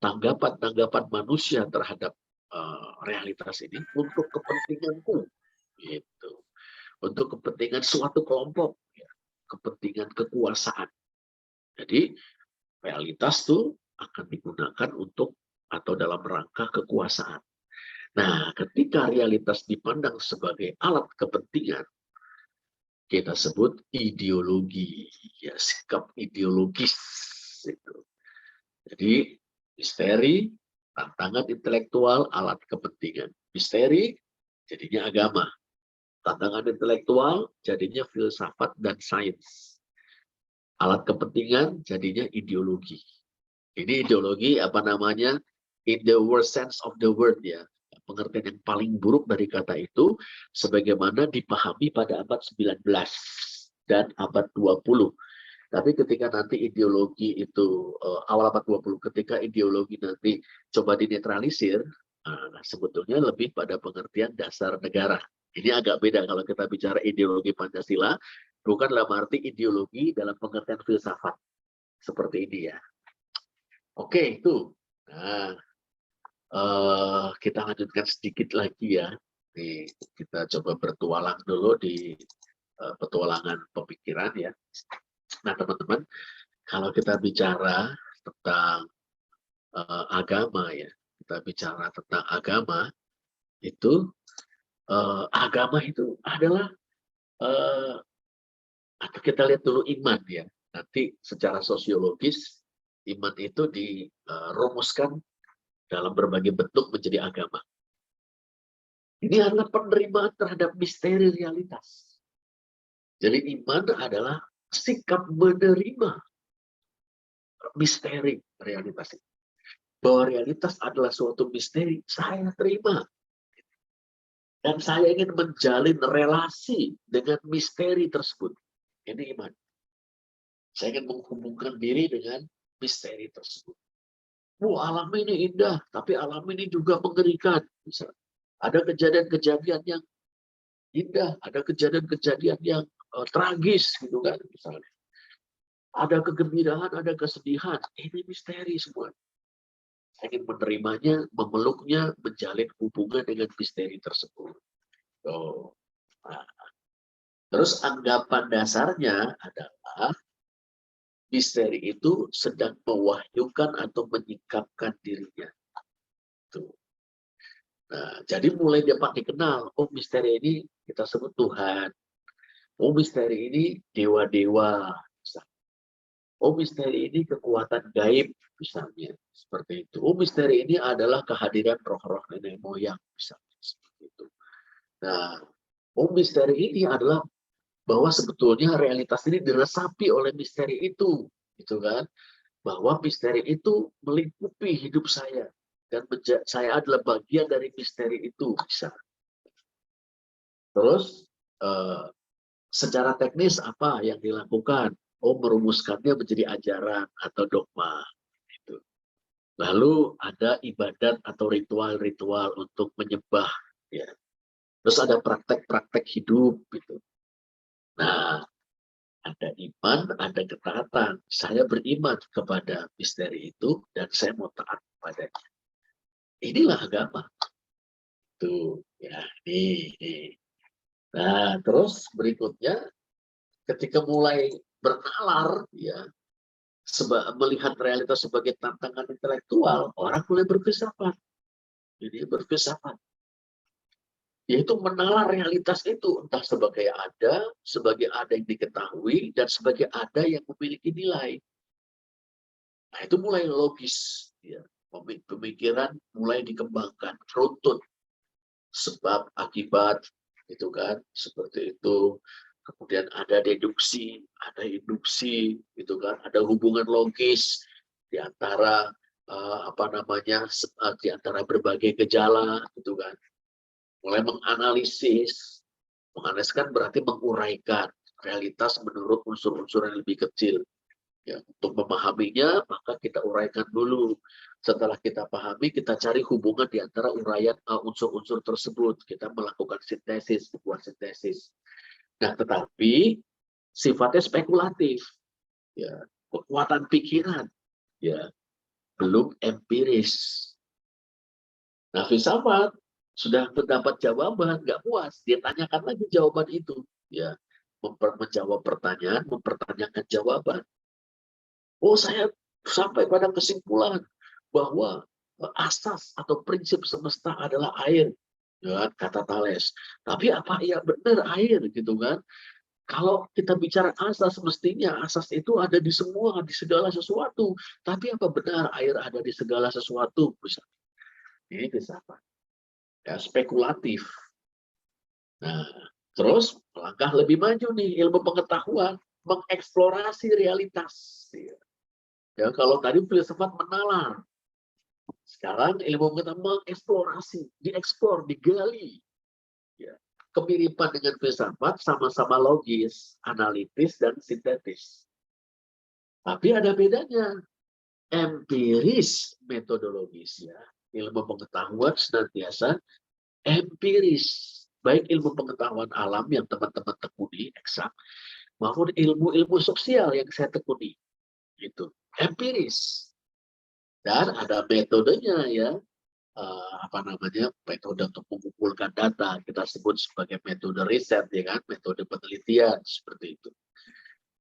tanggapan-tanggapan manusia terhadap realitas ini untuk kepentinganku, gitu. Untuk kepentingan suatu kelompok, ya. Kepentingan kekuasaan. Jadi realitas itu akan digunakan untuk atau dalam rangka kekuasaan. Nah, ketika realitas dipandang sebagai alat kepentingan, kita sebut ideologi, ya, sikap ideologis, Itu. Jadi misteri, tantangan intelektual, alat kepentingan. Misteri jadinya agama. Tantangan intelektual jadinya filsafat dan sains. Alat kepentingan jadinya ideologi. Ini ideologi apa namanya? In the worst sense of the word ya. Pengertian yang paling buruk dari kata itu sebagaimana dipahami pada abad 19 dan abad 20. Tapi ketika nanti ideologi itu awal abad 20, ketika ideologi nanti coba dinetralisir, sebetulnya lebih pada pengertian dasar negara. Ini agak beda kalau kita bicara ideologi Pancasila, bukan dalam arti ideologi dalam pengertian filsafat. Seperti ini ya. Oke, itu. Nah, kita lanjutkan sedikit lagi ya. Nih, kita coba bertualang dulu di petualangan pemikiran ya. Nah, teman-teman, kalau kita bicara tentang agama ya, kita bicara tentang agama itu adalah atau kita lihat dulu iman ya. Nanti secara sosiologis iman itu dirumuskan dalam berbagai bentuk menjadi agama. Ini adalah penerimaan terhadap misteri realitas. Jadi iman adalah sikap menerima misteri realitas itu. Bahwa realitas adalah suatu misteri, saya terima. Dan saya ingin menjalin relasi dengan misteri tersebut. Ini iman. Saya ingin menghubungkan diri dengan misteri tersebut. Alam ini indah, tapi alam ini juga mengerikan. Misalnya, ada kejadian-kejadian yang indah, ada kejadian-kejadian yang tragis, gitu kan, misalnya. Ada kegembiraan, ada kesedihan. Ini misteri semua. Saya ingin menerimanya, memeluknya, menjalin hubungan dengan misteri tersebut. Nah. Terus anggapan dasarnya adalah misteri itu sedang mewahyukan atau menyikapkan dirinya. Tuh. Nah, jadi mulai dapat dikenal, misteri ini kita sebut Tuhan. Misteri ini dewa-dewa. Misteri ini kekuatan gaib, misalnya. Seperti itu. Misteri ini adalah kehadiran roh-roh nenek moyang, misalnya. Seperti itu. Nah, misteri ini adalah bahwa sebetulnya realitas ini diresapi oleh misteri itu. Gitu kan? Bahwa misteri itu melingkupi hidup saya. Dan saya adalah bagian dari misteri itu. Bisa. Terus, secara teknis apa yang dilakukan? Merumuskannya menjadi ajaran atau dogma. Gitu. Lalu ada ibadat atau ritual-ritual untuk menyembah. Ya. Terus ada praktek-praktek hidup. Gitu. Nah, ada iman, ada ketaatan. Saya beriman kepada misteri itu dan saya mau taat kepadanya. Inilah agama. Tuh, ya, ini. Nah, terus berikutnya ketika mulai bernalar ya, melihat realitas sebagai tantangan intelektual, orang mulai berfilsafat. Jadi berfilsafat. Yaitu menalar realitas itu entah sebagai ada yang diketahui dan sebagai ada yang memiliki nilai. Nah, itu mulai logis ya. Pemikiran mulai dikembangkan, runtut sebab akibat itu kan seperti itu. Kemudian ada deduksi, ada induksi, gitu kan, ada hubungan logis di antara di antara berbagai gejala, gitu kan. Mulai menganalisis kan berarti menguraikan realitas menurut unsur-unsur yang lebih kecil. Ya, untuk memahaminya, maka kita uraikan dulu. Setelah kita pahami, kita cari hubungan di antara uraian unsur-unsur tersebut. Kita melakukan sintesis, sebuah sintesis. Nah, tetapi sifatnya spekulatif, ya, kekuatan pikiran, ya, belum empiris. Nah, filsafat sudah mendapat jawaban, nggak puas, dia tanyakan lagi jawaban itu, ya, menjawab pertanyaan, mempertanyakan jawaban. Saya sampai pada kesimpulan bahwa asas atau prinsip semesta adalah air. Ya, kata Thales. Tapi apa iya benar air gitu kan? Kalau kita bicara asas, mestinya asas itu ada di semua, di segala sesuatu. Tapi apa benar air ada di segala sesuatu? Ini filsafat. Ya, spekulatif. Nah, terus langkah lebih maju nih, ilmu pengetahuan, mengeksplorasi realitas. Ya, kalau tadi filsafat menalar, sekarang ilmu pengetahuan mengeksplorasi, dieksplor, digali. Ya. Kemiripan dengan filsafat sama-sama logis, analitis, dan sintetis. Tapi ada bedanya. Empiris metodologis ya. Ilmu pengetahuan senantiasa empiris. Baik ilmu pengetahuan alam yang teman-teman tekuni, eksak, maupun ilmu-ilmu sosial yang saya tekuni. Gitu. Empiris. Dan ada metodenya ya. Metode untuk mengumpulkan data kita sebut sebagai metode riset ya kan, metode penelitian seperti itu.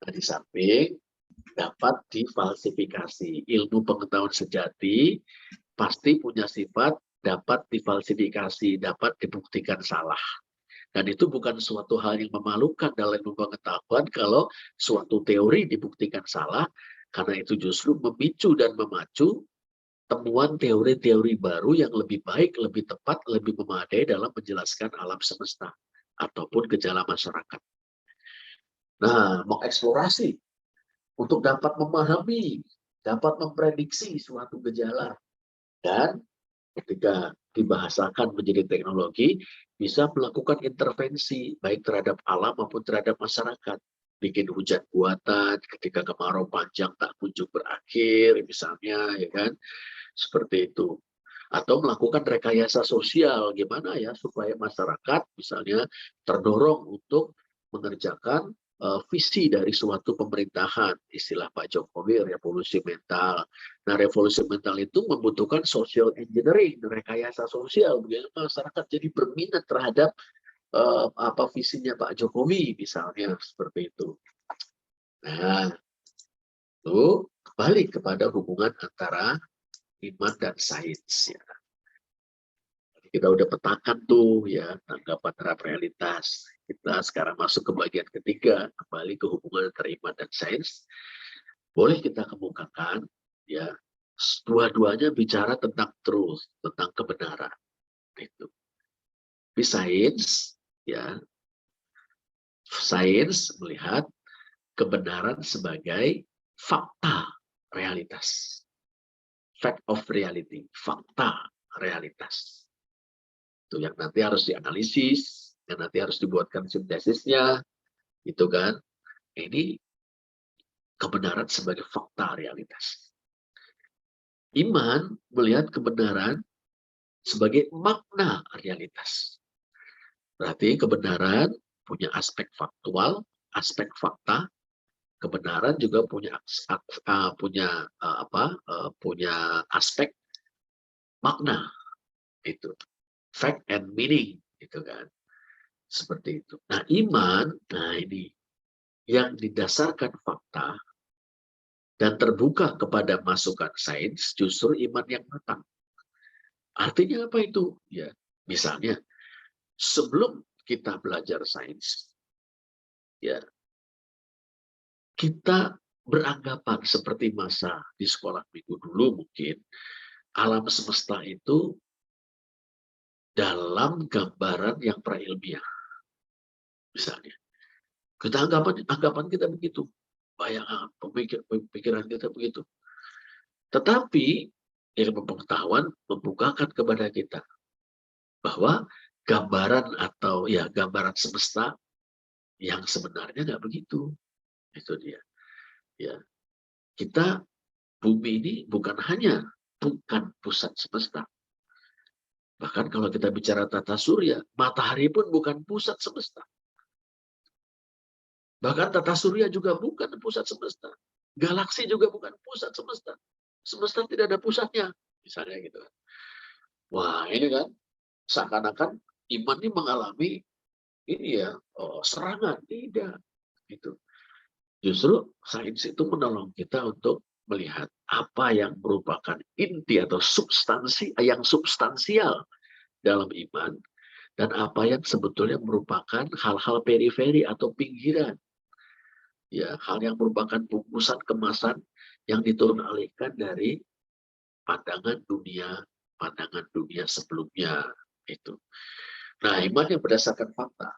Nah, di samping dapat difalsifikasi. Ilmu pengetahuan sejati pasti punya sifat dapat difalsifikasi, dapat dibuktikan salah. Dan itu bukan suatu hal yang memalukan dalam ilmu pengetahuan kalau suatu teori dibuktikan salah, karena itu justru memicu dan memacu temuan teori-teori baru yang lebih baik, lebih tepat, lebih memadai dalam menjelaskan alam semesta ataupun gejala masyarakat. Nah, mengeksplorasi untuk dapat memahami, dapat memprediksi suatu gejala. Dan ketika dibahasakan menjadi teknologi, bisa melakukan intervensi baik terhadap alam maupun terhadap masyarakat. Bikin hujan buatan ketika kemarau panjang tak kunjung berakhir, misalnya, ya kan? Seperti itu. Atau melakukan rekayasa sosial, gimana ya supaya masyarakat misalnya terdorong untuk mengerjakan visi dari suatu pemerintahan, istilah Pak Jokowi revolusi mental. Nah, revolusi mental itu membutuhkan social engineering, rekayasa sosial, bagaimana masyarakat jadi berminat terhadap apa visinya Pak Jokowi misalnya, seperti itu. Nah, itu kembali kepada hubungan antara iman dan sains ya. Kita udah petakan tuh ya tanggapan terhadap realitas. Kita sekarang masuk ke bagian ketiga, kembali ke hubungan antara iman dan sains. Boleh kita kemukakan ya, dua-duanya bicara tentang truth, tentang kebenaran. Itu. Di sains ya, sains melihat kebenaran sebagai fakta realitas. Fact of reality, fakta realitas. Itu yang nanti harus dianalisis, yang nanti harus dibuatkan sintesisnya, itu kan. Ini kebenaran sebagai fakta realitas. Iman melihat kebenaran sebagai makna realitas. Berarti kebenaran punya aspek faktual, aspek fakta. Kebenaran juga punya aspek makna, itu fact and meaning, itu kan, seperti itu. Nah, iman, nah ini yang didasarkan fakta dan terbuka kepada masukan sains, justru iman yang matang. Artinya apa itu? Ya, misalnya sebelum kita belajar sains, ya kita beranggapan seperti masa di sekolah minggu dulu mungkin alam semesta itu dalam gambaran yang prailmiah. Misalnya, kita anggapan kita begitu, bayangan pemikiran kita begitu. Tetapi ilmu pengetahuan membukakan kepada kita bahwa gambaran atau ya gambaran semesta yang sebenarnya nggak begitu. Itu dia. Ya, kita bumi ini bukan pusat semesta. Bahkan kalau kita bicara tata surya, matahari pun bukan pusat semesta. Bahkan tata surya juga bukan pusat semesta. Galaksi juga bukan pusat semesta. Semesta tidak ada pusatnya, misalnya gitu. Wah, ini kan seakan-akan iman ini mengalami ini ya serangan, tidak gitu. Justru sains itu menolong kita untuk melihat apa yang merupakan inti atau substansi yang substansial dalam iman, dan apa yang sebetulnya merupakan hal-hal periferi atau pinggiran. Ya, hal yang merupakan bungkusan kemasan yang diturun alihkan dari pandangan dunia sebelumnya itu. Nah, iman yang berdasarkan fakta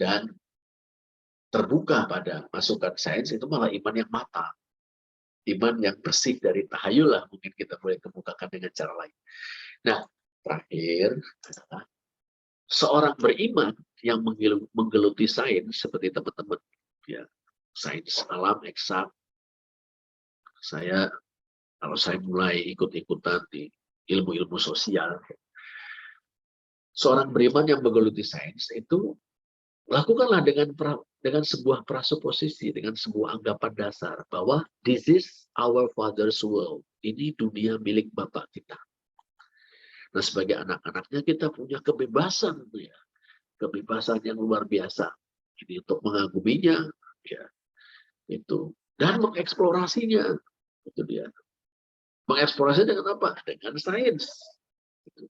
dan terbuka pada masukan sains itu malah iman yang matang. Iman yang bersih dari tahayul lah mungkin kita boleh kemukakan dengan cara lain. Nah, terakhir adalah seorang beriman yang menggeluti sains seperti teman-teman ya, sains alam eksak. Kalau saya mulai ikut-ikutan di ilmu-ilmu sosial, seorang beriman yang menggeluti sains itu lakukanlah dengan sebuah prasuposisi, dengan sebuah anggapan dasar bahwa this is our father's world. Ini dunia milik Bapak kita. Nah, sebagai anak-anaknya kita punya kebebasan, ya, kebebasan yang luar biasa. Ini untuk mengaguminya, ya, itu dan mengeksplorasinya, itu dia. Mengeksplorasi dengan apa? Dengan sains. Gitu.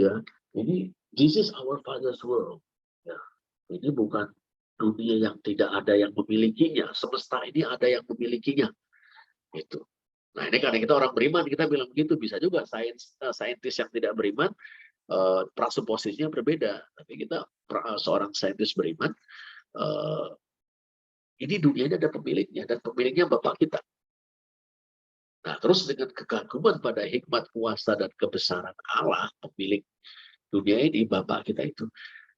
Ya, ini this is our father's world. Ya, ini bukan dunia yang tidak ada yang memilikinya. Semesta ini ada yang memilikinya. Itu. Nah, ini karena kita orang beriman, kita bilang begitu. Bisa juga saintis yang tidak beriman, prasuposisinya berbeda. Tapi kita seorang saintis beriman, ini dunia ini ada pemiliknya, dan pemiliknya Bapak kita. Nah, terus dengan kekaguman pada hikmat, kuasa, dan kebesaran Allah, pemilik dunia ini, Bapak kita itu,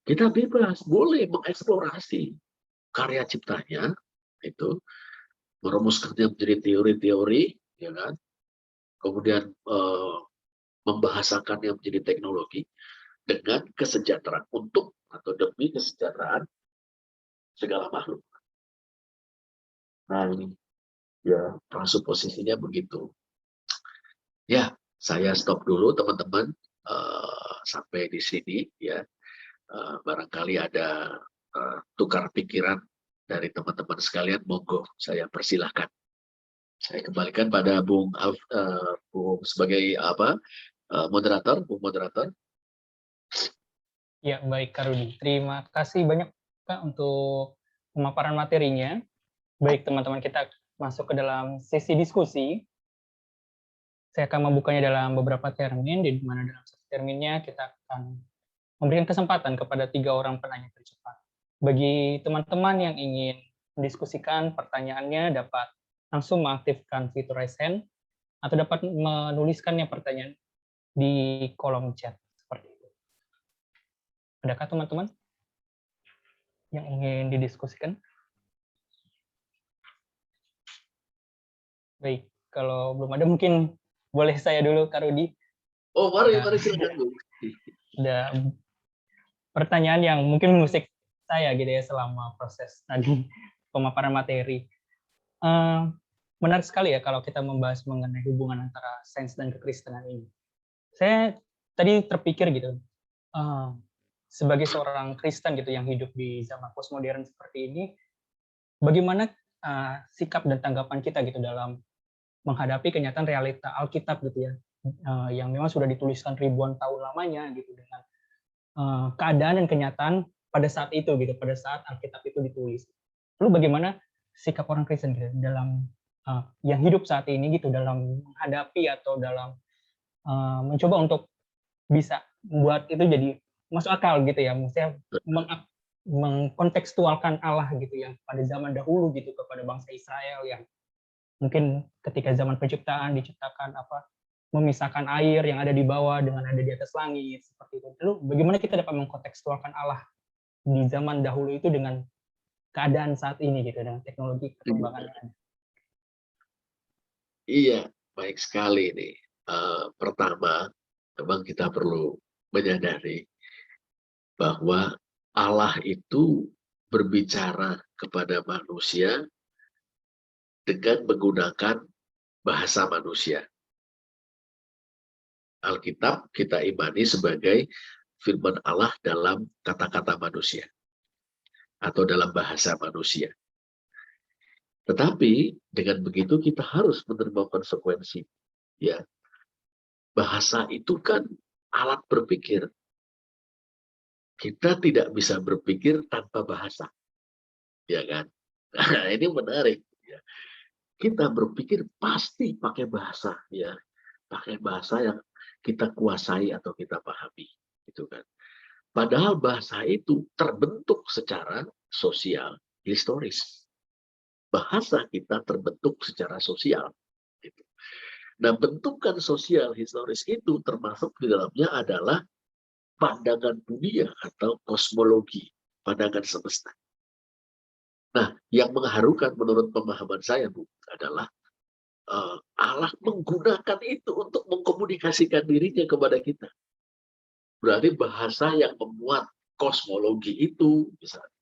kita bebas, boleh mengeksplorasi karya ciptanya, itu, merumuskannya menjadi teori-teori, ya kan? Kemudian membahasakannya menjadi teknologi dengan kesejahteraan untuk atau demi kesejahteraan segala makhluk. Nah, ini ya prasuposisinya begitu. Ya, saya stop dulu teman-teman sampai di sini ya. Barangkali ada tukar pikiran dari teman-teman sekalian, monggo saya persilahkan. Saya kembalikan pada Bung sebagai moderator, Bung moderator. Ya, baik Kak Rudi. Terima kasih banyak Kak untuk pemaparan materinya. Baik teman-teman, kita masuk ke dalam sesi diskusi. Saya akan membukanya dalam beberapa termin, di mana dalam satu terminnya kita akan memberikan kesempatan kepada 3 orang penanya tercepat. Bagi teman-teman yang ingin mendiskusikan pertanyaannya, dapat langsung mengaktifkan fitur raise hand, atau dapat menuliskannya pertanyaan di kolom chat, seperti itu. Adakah teman-teman yang ingin didiskusikan? Baik, kalau belum ada mungkin boleh saya dulu, Kak Rudi. Oh, mari silakan Bu. Ada pertanyaan yang mungkin mengusik saya gitu ya selama proses tadi pemaparan materi. Menarik sekali ya kalau kita membahas mengenai hubungan antara sains dan kekristenan ini. Saya tadi terpikir gitu, sebagai seorang Kristen gitu yang hidup di zaman postmodern seperti ini, bagaimana sikap dan tanggapan kita gitu dalam menghadapi kenyataan realita Alkitab gitu ya, yang memang sudah dituliskan ribuan tahun lamanya gitu, dengan keadaan dan kenyataan pada saat itu gitu, pada saat Alkitab itu ditulis. Lalu bagaimana sikap orang Kristen gitu dalam yang hidup saat ini gitu, dalam menghadapi atau dalam mencoba untuk bisa membuat itu jadi masuk akal gitu ya, maksudnya mengkontekstualkan Allah gitu yang pada zaman dahulu gitu kepada bangsa Israel yang mungkin ketika zaman penciptaan diciptakan memisahkan air yang ada di bawah dengan ada di atas langit seperti itu. Lalu bagaimana kita dapat mengkontekstualkan Allah di zaman dahulu itu dengan keadaan saat ini gitu, dengan teknologi perkembangan yang ada? Iya, baik sekali nih. Pertama, memang kita perlu menyadari bahwa Allah itu berbicara kepada manusia dengan menggunakan bahasa manusia. Alkitab kita imani sebagai firman Allah dalam kata-kata manusia atau dalam bahasa manusia. Tetapi dengan begitu kita harus menerima konsekuensi. Ya, bahasa itu kan alat berpikir. kita tidak bisa berpikir tanpa bahasa, ya kan? Nah, ini menarik. Ya. Kita berpikir pasti pakai bahasa, ya, pakai bahasa yang kita kuasai atau kita pahami, gitu kan? Padahal bahasa itu terbentuk secara sosial, historis. Bahasa kita terbentuk secara sosial. Gitu. Nah, bentukan sosial historis itu termasuk di dalamnya adalah pandangan dunia atau kosmologi, pandangan semesta. Nah, yang mengharukan menurut pemahaman saya, Bu, adalah Allah menggunakan itu untuk mengkomunikasikan dirinya kepada kita. Berarti bahasa yang memuat kosmologi itu, misalnya,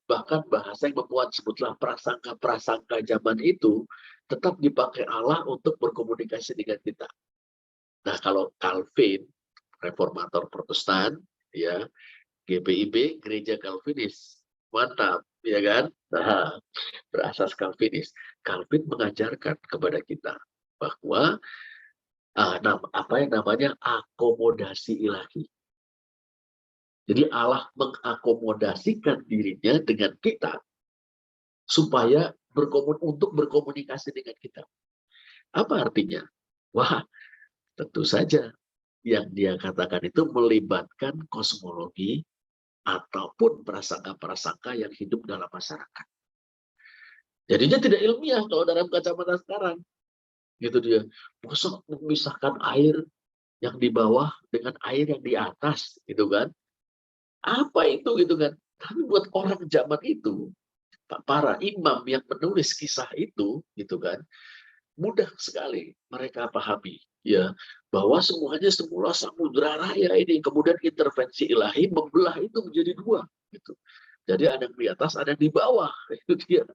bahkan bahasa yang memuat sebutlah prasangka-prasangka zaman itu, tetap dipakai Allah untuk berkomunikasi dengan kita. Nah, kalau Calvin, reformator Protestan, ya, GPIB, Gereja Calvinis, mantap, ya kan? Nah, berasas Calvinis. Calvin mengajarkan kepada kita bahwa apa yang namanya akomodasi ilahi. Jadi Allah mengakomodasikan dirinya dengan kita supaya untuk berkomunikasi dengan kita. Apa artinya? Wah, tentu saja yang dia katakan itu melibatkan kosmologi ataupun prasangka-prasangka yang hidup dalam masyarakat. Jadinya tidak ilmiah kalau dalam kacamata sekarang. Gitu dia. Masa memisahkan air yang di bawah dengan air yang di atas, gitu kan? Apa itu, gitu kan? Tapi buat orang zaman itu, para imam yang menulis kisah itu, gitu kan, mudah sekali mereka pahami, ya, bahwa semuanya semula samudra raya ini, kemudian intervensi ilahi membelah itu menjadi dua, gitu. Jadi ada yang di atas, ada yang di bawah, itu dia.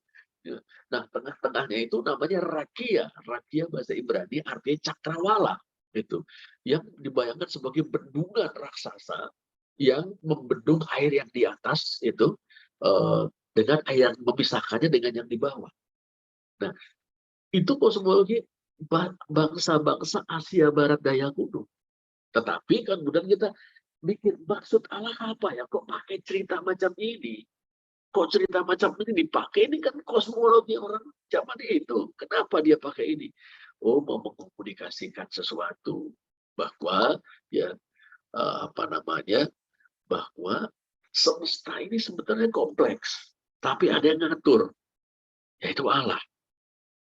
Nah, tengah-tengahnya itu namanya rakia. Rakia bahasa Ibrani artinya cakrawala, itu yang dibayangkan sebagai bendungan raksasa yang membendung air yang di atas itu dengan air yang memisahkannya dengan yang di bawah. Nah, itu kosmologi bangsa-bangsa Asia Barat Daya kuno. Tetapi kan kemudian kita mikir, maksud Allah apa ya? Kok pakai cerita macam ini? Kok cerita macam ini dipakai? Ini kan kosmologi orang zaman itu. Kenapa dia pakai ini? Oh, mau mengkomunikasikan sesuatu bahwa ya bahwa semesta ini sebetulnya kompleks, tapi ada yang ngatur, yaitu Allah.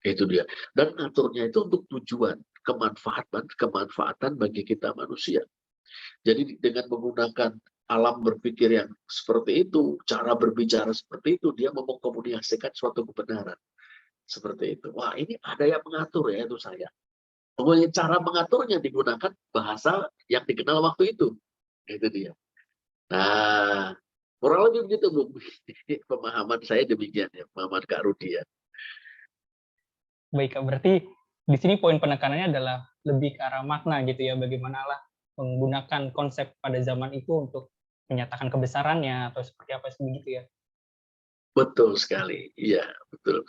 Itu dia. Dan ngaturnya itu untuk tujuan kemanfaatan bagi kita manusia. Jadi dengan menggunakan alam berpikir yang seperti itu, cara berbicara seperti itu, dia mau mengkomunikasikan suatu kebenaran. Seperti itu. Wah, ini ada yang mengatur, ya, itu saya. Pokoknya cara mengaturnya digunakan bahasa yang dikenal waktu itu. Itu dia. Nah, kurang lebih begitu, Bu. Pemahaman saya demikian, ya, pemahaman Kak Rudi, ya. Baik, Kak. Berarti di sini poin penekanannya adalah lebih ke arah makna gitu ya, bagaimana Allah menggunakan konsep pada zaman itu untuk menyatakan kebesarannya atau seperti apa begitu ya. Betul sekali. Iya, betul.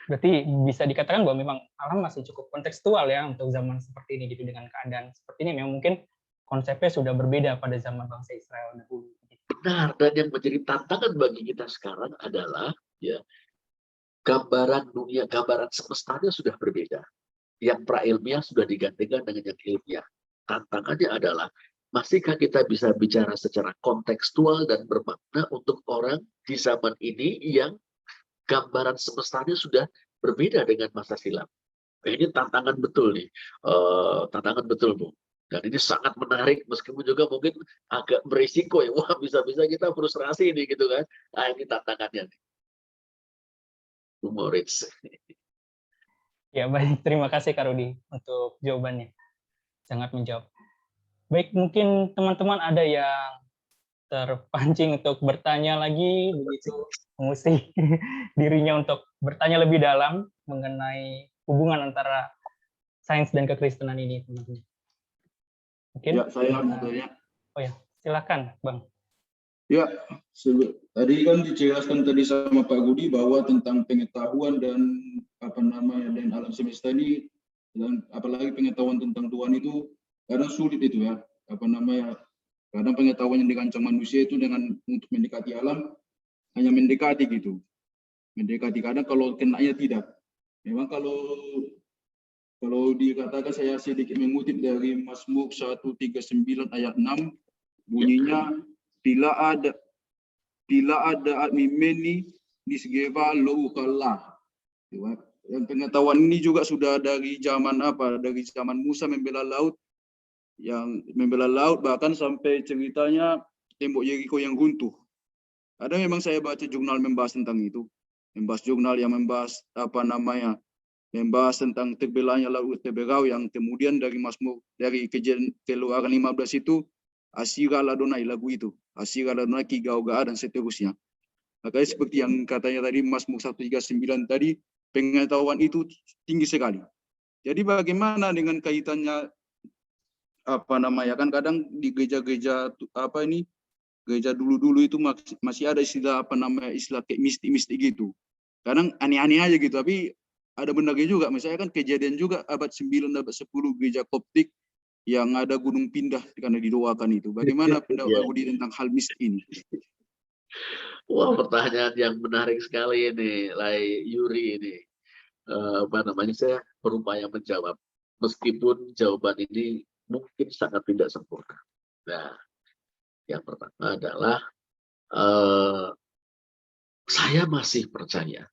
Berarti bisa dikatakan bahwa memang Allah masih cukup kontekstual ya untuk zaman seperti ini gitu, dengan keadaan seperti ini memang mungkin konsepnya sudah berbeda pada zaman bangsa Israel dahulu. Benar, dan yang menjadi tantangan bagi kita sekarang adalah ya gambaran dunia, gambaran semestanya sudah berbeda. Yang prailmiah sudah digantikan dengan yang ilmiah. Tantangannya adalah masihkah kita bisa bicara secara kontekstual dan bermakna untuk orang di zaman ini yang gambaran semestanya sudah berbeda dengan masa silam. Ini tantangan betul nih, tantangan betul, Bu. Dan ini sangat menarik, meskipun juga mungkin agak berisiko ya. Wah, bisa-bisa kita frustrasi nih, gitu kan. Nah, ini tantangannya nih. Bu Moritz. Ya, baik. Terima kasih Kak Rudi untuk jawabannya. Sangat menjawab. Baik, mungkin teman-teman ada yang terpancing untuk bertanya lagi, begitu mengusik dirinya untuk bertanya lebih dalam mengenai hubungan antara sains dan kekristenan ini, teman-teman. Mungkin? Ya, saya mau tanya. Oh ya, silakan, Bang. Ya, tadi kan dijelaskan tadi sama Pak Budi bahwa tentang pengetahuan dan dan alam semesta ini, dan apalagi pengetahuan tentang Tuhan itu kadang sulit itu ya, Kadang pengetahuan yang dirancang manusia itu dengan untuk mendekati alam hanya mendekati gitu, mendekati. Kadang kalau kenanya tidak. Memang kalau dikatakan, saya sedikit mengutip dari Mazmur 139 ayat 6, bunyinya bila ada mimeni nisgeva loukallah. Yang pengetahuan ini juga sudah dari zaman dari zaman Musa membela laut, bahkan sampai ceritanya tembok Yeriko yang runtuh. Ada memang saya baca jurnal membahas tentang itu, jurnal yang membahas membahas tentang terbelahnya laut Teberau, yang kemudian dari Mazmur, dari Kejadian Keluaran 15 itu Asira Ladonai, lagu itu Asira Ladonai Kigauga dan seterusnya. Makanya seperti yang katanya tadi Mazmur 139 tadi, pengetahuan itu tinggi sekali. Jadi bagaimana dengan kaitannya kan kadang di gereja-gereja gereja dulu-dulu itu masih ada istilah istilah kayak mistik-mistik gitu. Kadang aneh-aneh aja gitu, tapi ada benarnya juga. Misalnya kan kejadian juga abad 9, abad 10 gereja Koptik yang ada gunung pindah karena didoakan itu. Bagaimana pendapat Pak Budi tentang hal mistik ini? Wah, pertanyaan yang menarik sekali ini, Lai Yuri ini. Saya berupaya menjawab, meskipun jawaban ini mungkin sangat tidak sempurna. Nah, yang pertama adalah saya masih percaya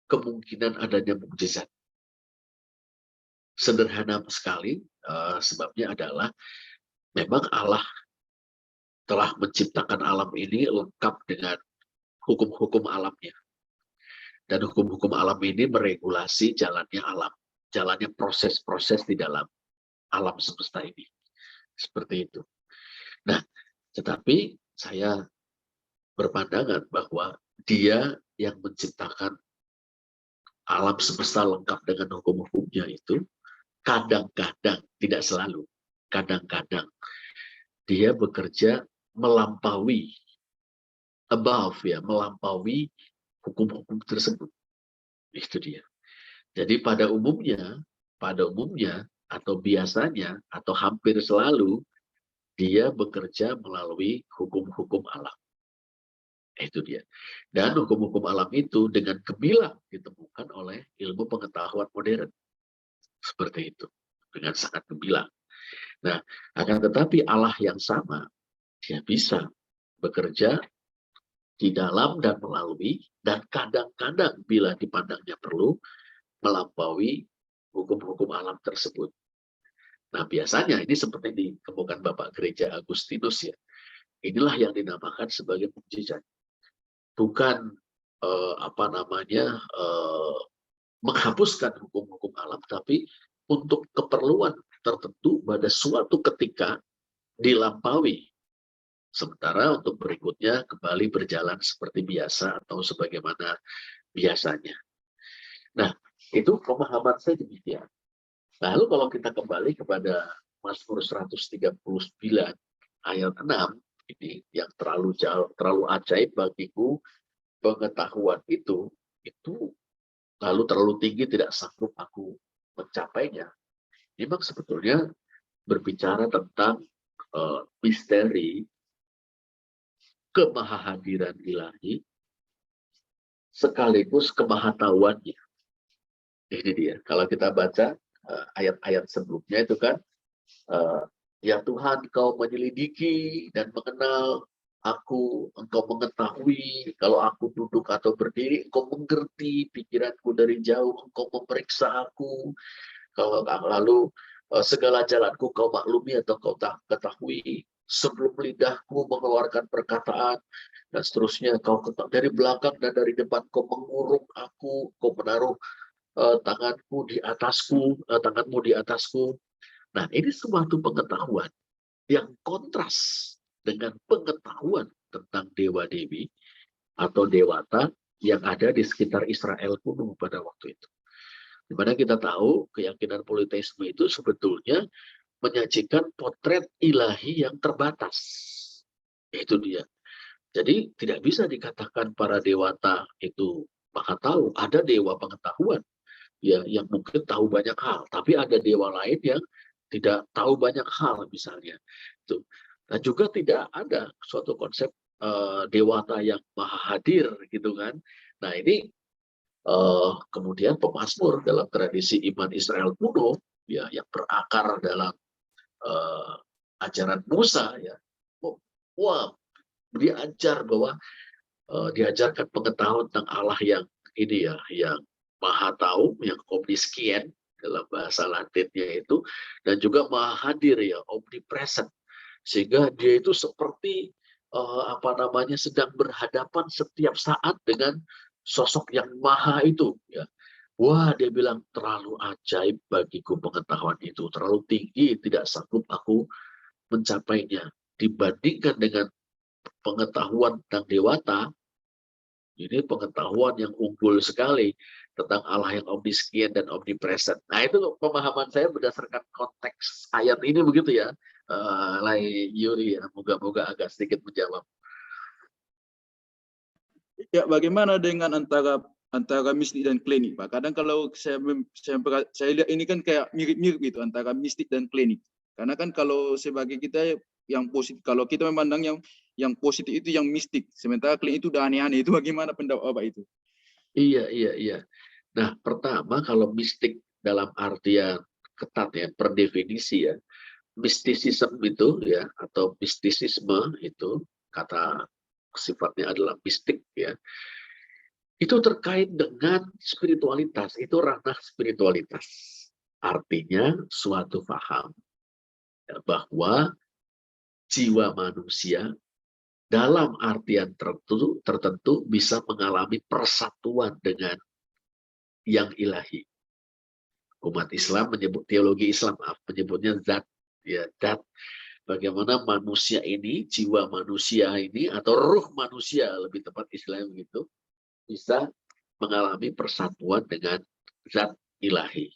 kemungkinan adanya mukjizat. Sederhana sekali, sebabnya adalah memang Allah telah menciptakan alam ini lengkap dengan hukum-hukum alamnya. Dan hukum-hukum alam ini meregulasi jalannya alam, jalannya proses-proses di dalam alam semesta ini. Seperti itu. Nah, tetapi saya berpandangan bahwa Dia yang menciptakan alam semesta lengkap dengan hukum-hukumnya itu, kadang-kadang, tidak selalu, kadang-kadang Dia bekerja melampaui, melampaui hukum-hukum tersebut. Itu dia. Jadi pada umumnya atau biasanya atau hampir selalu Dia bekerja melalui hukum-hukum alam. Itu dia. Dan hukum-hukum alam itu dengan gemilang ditemukan oleh ilmu pengetahuan modern. Seperti itu. Dengan sangat gemilang. Nah, akan tetapi Allah yang sama, Dia bisa bekerja di dalam dan melalui, dan kadang-kadang bila dipandangnya perlu, melampaui hukum-hukum alam tersebut. Nah, biasanya ini seperti dikemukakan Bapak Gereja Agustinus ya. Inilah yang dinamakan sebagai mukjizat. Bukan menghapuskan hukum-hukum alam, tapi untuk keperluan tertentu pada suatu ketika dilampaui. Sementara untuk berikutnya kembali berjalan seperti biasa atau sebagaimana biasanya. Nah, itu pemahaman saya demikian. Lalu kalau kita kembali kepada Mazmur 139 ayat 6, ini yang terlalu ajaib bagiku, pengetahuan itu lalu terlalu tinggi tidak sanggup aku mencapainya. Memang sebetulnya berbicara tentang misteri kemahahadiran ilahi sekaligus kemahatauannya. Ini dia. Kalau kita baca ayat-ayat sebelumnya itu kan, ya Tuhan, Kau menyelidiki dan mengenal aku, Engkau mengetahui kalau aku duduk atau berdiri, Engkau mengerti pikiranku dari jauh, Engkau memeriksa aku, lalu segala jalanku Kau maklumi atau Kau tak ketahui, sebelum lidahku mengeluarkan perkataan, dan seterusnya, Kau dari belakang dan dari depan Kau mengurung aku, Kau menaruh tanganmu di atasku. Nah, ini suatu pengetahuan yang kontras dengan pengetahuan tentang dewa-dewi atau dewata yang ada di sekitar Israel kuno pada waktu itu. Di mana kita tahu keyakinan politeisme itu sebetulnya menyajikan potret ilahi yang terbatas. Itu dia. Jadi tidak bisa dikatakan para dewata itu maha tahu. Ada dewa pengetahuan ya, yang mungkin tahu banyak hal, tapi ada dewa lain yang tidak tahu banyak hal misalnya. Itu. Nah juga tidak ada suatu konsep dewata yang maha hadir gitu kan. Nah ini kemudian pemazmur dalam tradisi iman Israel kuno ya yang berakar dalam ajaran Musa ya. Wah, diajar bahwa diajarkan pengetahuan tentang Allah yang ini ya, yang maha tahu, yang omniscient dalam bahasa Latinnya itu, dan juga maha hadir ya, omnipresent, sehingga dia itu seperti sedang berhadapan setiap saat dengan sosok yang maha itu ya. Wah, dia bilang terlalu ajaib bagiku pengetahuan itu, terlalu tinggi, tidak sanggup aku mencapainya. Dibandingkan dengan pengetahuan tentang dewata, ini pengetahuan yang unggul sekali tentang Allah yang omniscient dan omnipresent. Nah itu pemahaman saya berdasarkan konteks ayat ini begitu ya, Lai Yuri ya, moga-moga agak sedikit menjawab. Ya, bagaimana dengan antara mistik dan klinik, Pak? Kadang kalau saya lihat ini kan kayak mirip-mirip gitu antara mistik dan klinik. Karena kan kalau sebagai kita yang positif, kalau kita memandang yang positif itu yang mistik, sementara klinik itu udah aneh-aneh. Itu bagaimana pendapat Bapak itu? Iya. Nah, pertama kalau mistik dalam artian ketat ya, per definisi ya, mistisisme itu ya, atau mistisisme itu kata sifatnya adalah mistik ya, itu terkait dengan spiritualitas, itu ranah spiritualitas. Artinya suatu paham ya, bahwa jiwa manusia dalam artian tertentu bisa mengalami persatuan dengan yang ilahi. Umat Islam menyebut, teologi Islam menyebutnya zat, ya zat. Bagaimana manusia ini, jiwa manusia ini, atau ruh manusia lebih tepat istilahnya begitu, bisa mengalami persatuan dengan zat ilahi.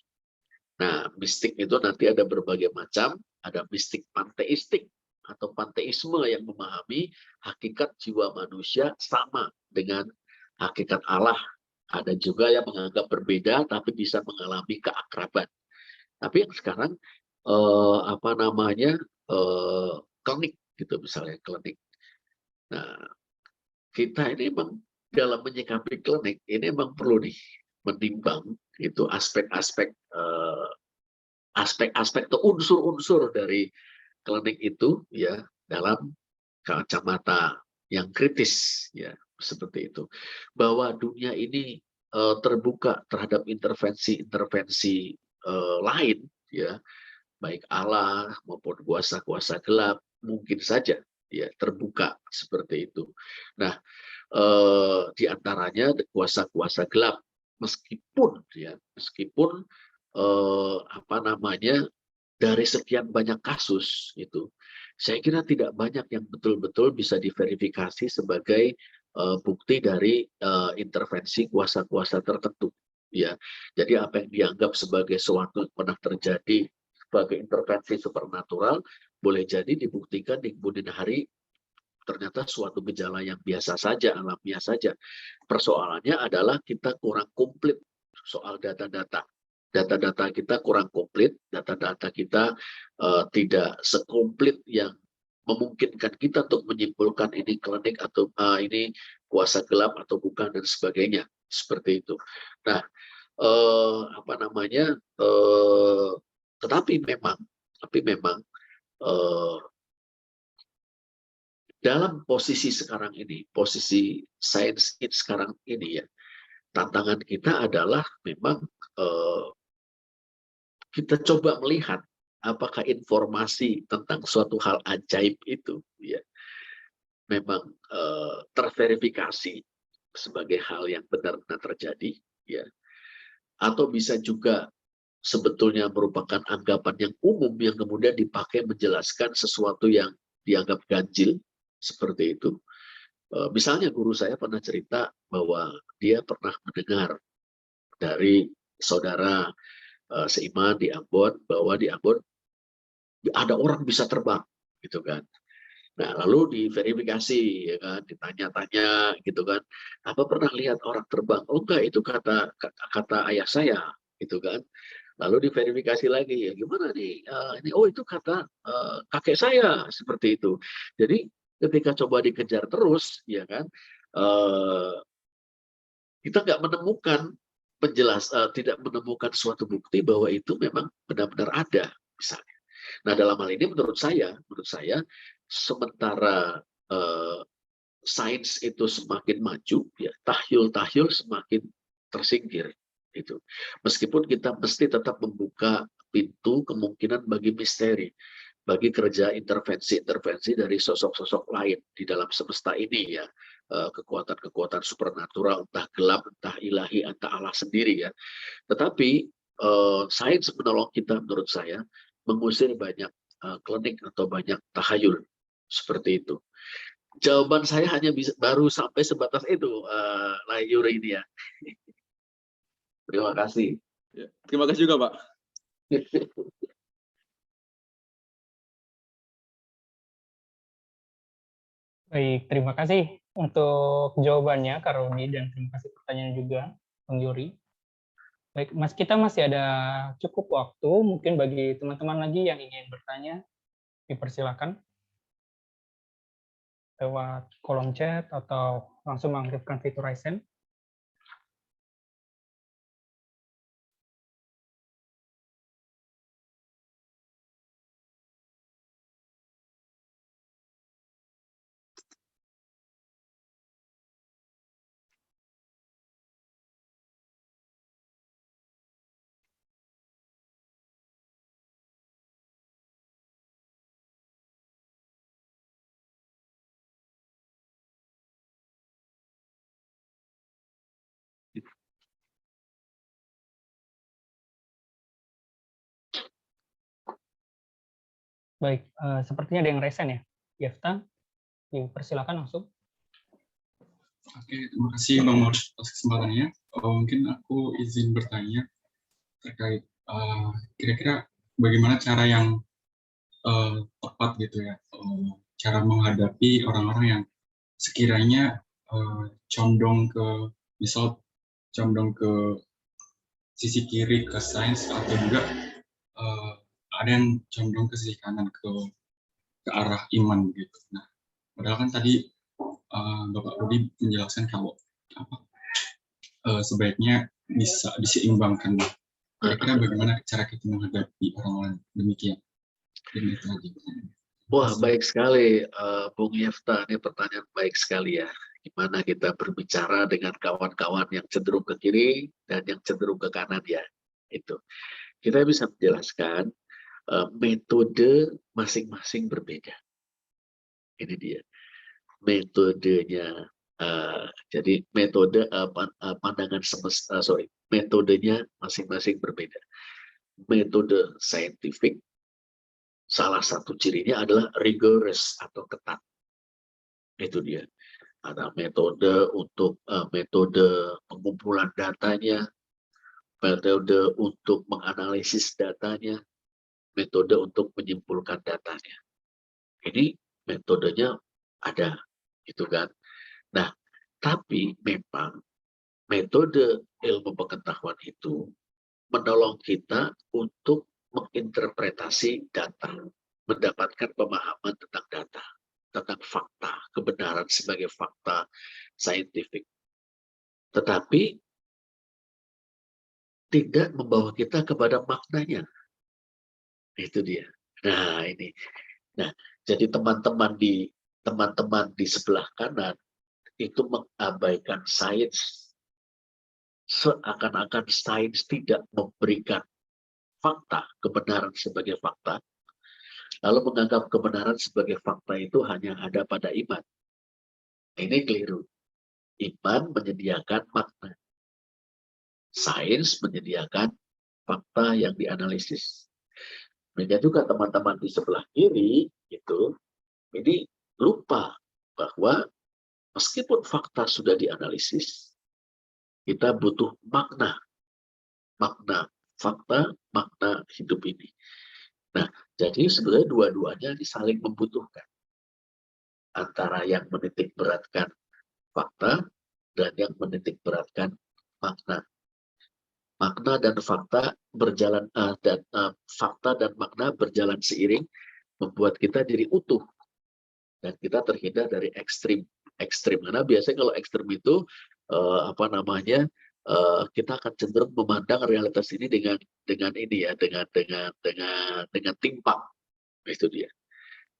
Nah, mistik itu nanti ada berbagai macam, ada mistik panteistik atau panteisme yang memahami hakikat jiwa manusia sama dengan hakikat Allah. Ada juga yang menganggap berbeda tapi bisa mengalami keakraban. Tapi yang sekarang klinik gitu misalnya, klinik. Nah, kita ini memang dalam menyikapi klinik ini memang perlu menimbang itu aspek-aspek atau unsur-unsur dari klinik itu ya dalam kacamata yang kritis ya, seperti itu, bahwa dunia ini terbuka terhadap intervensi lain ya, baik Allah maupun kuasa-kuasa gelap, mungkin saja ya terbuka seperti itu. Nah, di antaranya kuasa-kuasa gelap, meskipun dari sekian banyak kasus itu, saya kira tidak banyak yang betul-betul bisa diverifikasi sebagai bukti dari intervensi kuasa-kuasa tertentu. Ya, jadi apa yang dianggap sebagai suatu yang pernah terjadi sebagai intervensi supernatural, boleh jadi dibuktikan di kemudian hari ternyata suatu gejala yang biasa saja, alamiah saja. Persoalannya adalah kita kurang komplit soal data-data. Data-data kita kurang komplit, data-data kita tidak sekomplit yang memungkinkan kita untuk menyimpulkan ini klinik atau ini kuasa gelap atau bukan dan sebagainya, seperti itu. Nah, tetapi memang dalam posisi sekarang ini, posisi sains sekarang ini ya, tantangan kita adalah memang kita coba melihat apakah informasi tentang suatu hal ajaib itu ya memang terverifikasi sebagai hal yang benar-benar terjadi ya, atau bisa juga sebetulnya merupakan anggapan yang umum yang kemudian dipakai menjelaskan sesuatu yang dianggap ganjil seperti itu. Misalnya guru saya pernah cerita bahwa dia pernah mendengar dari saudara seiman di Ambon bahwa di Ambon ada orang bisa terbang gitu kan. Nah, lalu diverifikasi ya kan, ditanya-tanya gitu kan. Apa pernah lihat orang terbang? Oh enggak, itu kata ayah saya gitu kan. Lalu diverifikasi lagi, ya gimana nih, ini oh itu kata kakek saya seperti itu. Jadi ketika coba dikejar terus, ya kan, kita nggak menemukan tidak menemukan suatu bukti bahwa itu memang benar-benar ada, misalnya. Nah dalam hal ini menurut saya sementara sains itu semakin maju, ya tahyul semakin tersingkir. Itu. Meskipun kita mesti tetap membuka pintu kemungkinan bagi misteri, bagi kerja intervensi dari sosok-sosok lain di dalam semesta ini, ya, kekuatan-kekuatan supernatural, entah gelap, entah ilahi, entah Allah sendiri, ya. Tetapi sains menolong kita, menurut saya, mengusir banyak klinik atau banyak tahayul seperti itu. Jawaban saya hanya baru sampai sebatas itu, Yuri ini, ya. Terima kasih. Ya, terima kasih juga, Pak. Baik, terima kasih untuk jawabannya, Kak Roni, dan terima kasih pertanyaan juga, Bang Yuri. Baik, Mas, kita masih ada cukup waktu, mungkin bagi teman-teman lagi yang ingin bertanya, dipersilakan lewat kolom chat atau langsung mengaktifkan fitur raise hand. Baik, sepertinya ada yang raise hand, ya. Yefta, dipersilakan langsung. Oke, terima kasih Bang Mors atas kesempatannya. Mungkin aku izin bertanya terkait kira-kira bagaimana cara yang tepat gitu ya, cara menghadapi orang-orang yang sekiranya condong ke, misal condong ke sisi kiri ke sains, atau juga ada yang condong ke sisi kanan ke arah iman gitu. Nah, padahal kan tadi Bapak Rudi menjelaskan kalau sebaiknya bisa diseimbangkan. Kira-kira bagaimana cara kita menghadapi orang-orang demikian? Dan itu lagi. Wah, baik sekali, Bung Yefta. Ini pertanyaan baik sekali, ya. Gimana kita berbicara dengan kawan-kawan yang cenderung ke kiri dan yang cenderung ke kanan, ya. Itu. Kita bisa menjelaskan metode masing-masing berbeda. Ini dia. Metodenya, jadi metode pandangan semesta, metodenya masing-masing berbeda. Metode saintifik, salah satu cirinya adalah rigorous atau ketat. Itu dia. Ada metode untuk metode pengumpulan datanya, metode untuk menganalisis datanya, metode untuk menyimpulkan datanya. Ini metodenya ada, gitu kan. Nah, tapi memang metode ilmu pengetahuan itu menolong kita untuk menginterpretasi data, mendapatkan pemahaman tentang data, tentang fakta, kebenaran sebagai fakta saintifik. Tetapi tidak membawa kita kepada maknanya. Itu dia. Nah, ini. Nah, jadi teman-teman di sebelah kanan itu mengabaikan sains, seakan-akan sains tidak memberikan fakta, kebenaran sebagai fakta, lalu menganggap kebenaran sebagai fakta itu hanya ada pada iman. Ini keliru. Iman menyediakan makna. Sains menyediakan fakta yang dianalisis. Mereka juga teman-teman di sebelah kiri itu, ini lupa bahwa meskipun fakta sudah dianalisis, kita butuh makna. Makna fakta, makna hidup ini. Nah, jadi sebenarnya dua-duanya saling membutuhkan. Antara yang menitik beratkan fakta dan yang menitik beratkan makna. makna dan fakta berjalan fakta dan makna berjalan seiring, membuat kita jadi utuh dan kita terhindar dari ekstrim. Karena biasanya kalau ekstrim itu kita akan cenderung memandang realitas ini dengan ini ya, dengan timpang. Itu dia.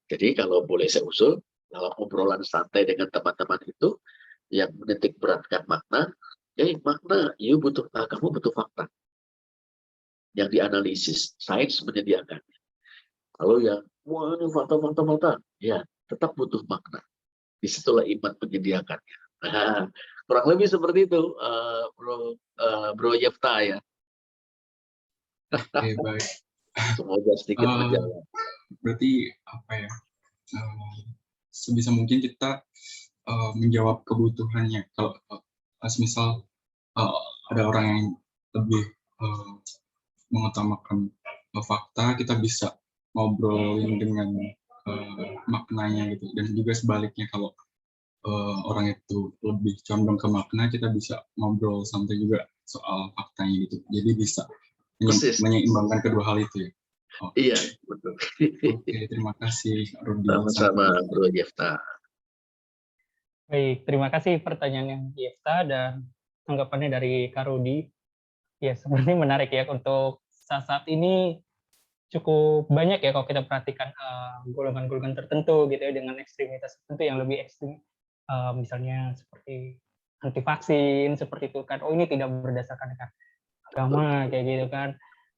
Jadi kalau boleh saya usul, kalau obrolan santai dengan teman-teman itu yang menitik beratkan makna, makna, kamu butuh fakta yang dianalisis, sains menyediakan. Kalau yang wah ini fakta, ya tetap butuh makna. Disitulah iman menyediakannya. Nah, kurang lebih seperti itu, Bro Yefta ya. Oke, baik. Semoga sedikit menjawab. Berarti apa ya? Sebisa mungkin kita menjawab kebutuhannya. Kalau misal ada orang yang lebih mengutamakan fakta, kita bisa ngobrolin dengan maknanya gitu. Dan juga sebaliknya kalau orang itu lebih condong ke makna, kita bisa ngobrol santai juga soal faktanya gitu. Jadi bisa menyeimbangkan kedua hal itu ya. Iya, betul. Oke, terima kasih Rudi. Sama-sama Bro Yefta. Baik, terima kasih pertanyaannya Yefta dan tanggapannya dari Kak Rudi. Ya, sebenarnya menarik ya untuk saat ini cukup banyak ya kalau kita perhatikan golongan-golongan tertentu gitu ya dengan ekstremitas tertentu yang lebih ekstrim, misalnya seperti anti vaksin seperti itu kan. Oh, ini tidak berdasarkan agama kayak gitu kan.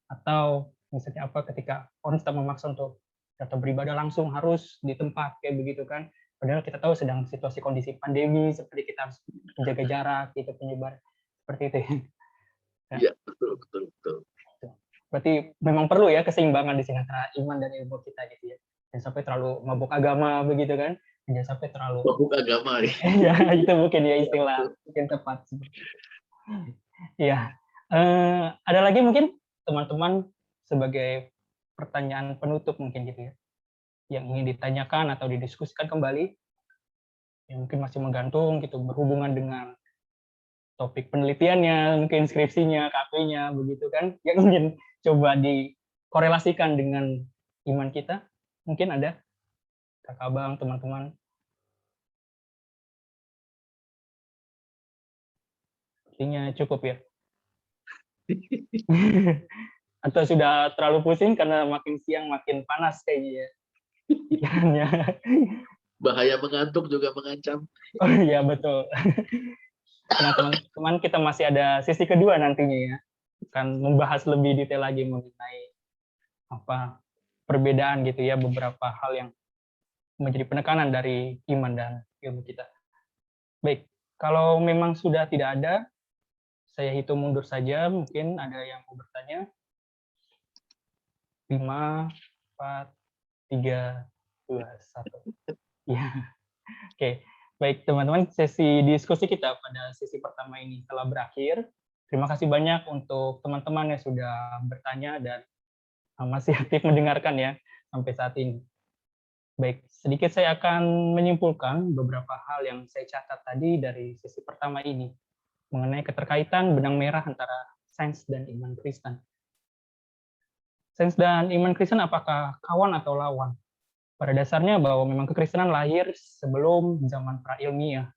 Atau misalnya ketika orang sedang memaksa untuk datang beribadah langsung harus di tempat kayak begitu kan. Padahal kita tahu sedang situasi kondisi pandemi seperti kita harus menjaga jarak gitu, penyebar seperti itu. Iya, betul. Berarti memang perlu ya keseimbangan di sini antara iman dan ilmu kita gitu ya. Jangan sampai terlalu mabuk agama begitu kan. Jangan sampai terlalu mabuk agama ya. Ya, itu mungkin ya istilah mungkin tepat. Iya. Ada lagi mungkin teman-teman sebagai pertanyaan penutup mungkin gitu ya, yang ingin ditanyakan atau didiskusikan kembali, yang mungkin masih menggantung gitu, berhubungan dengan topik penelitiannya, mungkin skripsinya, KP-nya, begitu kan, yang ingin coba dikorelasikan dengan iman kita, mungkin ada kakak abang, teman-teman. Sepertinya cukup ya. Atau sudah terlalu pusing karena makin siang makin panas kayaknya ya. Bahaya mengantuk juga mengancam. Oh iya betul. Nah teman-teman, kita masih ada sesi kedua nantinya ya, akan membahas lebih detail lagi mengenai perbedaan gitu ya, beberapa hal yang menjadi penekanan dari iman dan ilmu kita. Baik, kalau memang sudah tidak ada, saya hitung mundur saja, mungkin ada yang mau bertanya. 5, 4, 3, 2, 1. Ya. Oke, baik teman-teman, sesi diskusi kita pada sesi pertama ini telah berakhir. Terima kasih banyak untuk teman-teman yang sudah bertanya dan masih aktif mendengarkan ya sampai saat ini. Baik, sedikit saya akan menyimpulkan beberapa hal yang saya catat tadi dari sesi pertama ini mengenai keterkaitan benang merah antara sains dan iman Kristen. Sains dan iman Kristen apakah kawan atau lawan? Pada dasarnya bahwa memang kekristenan lahir sebelum zaman pra-ilmiah.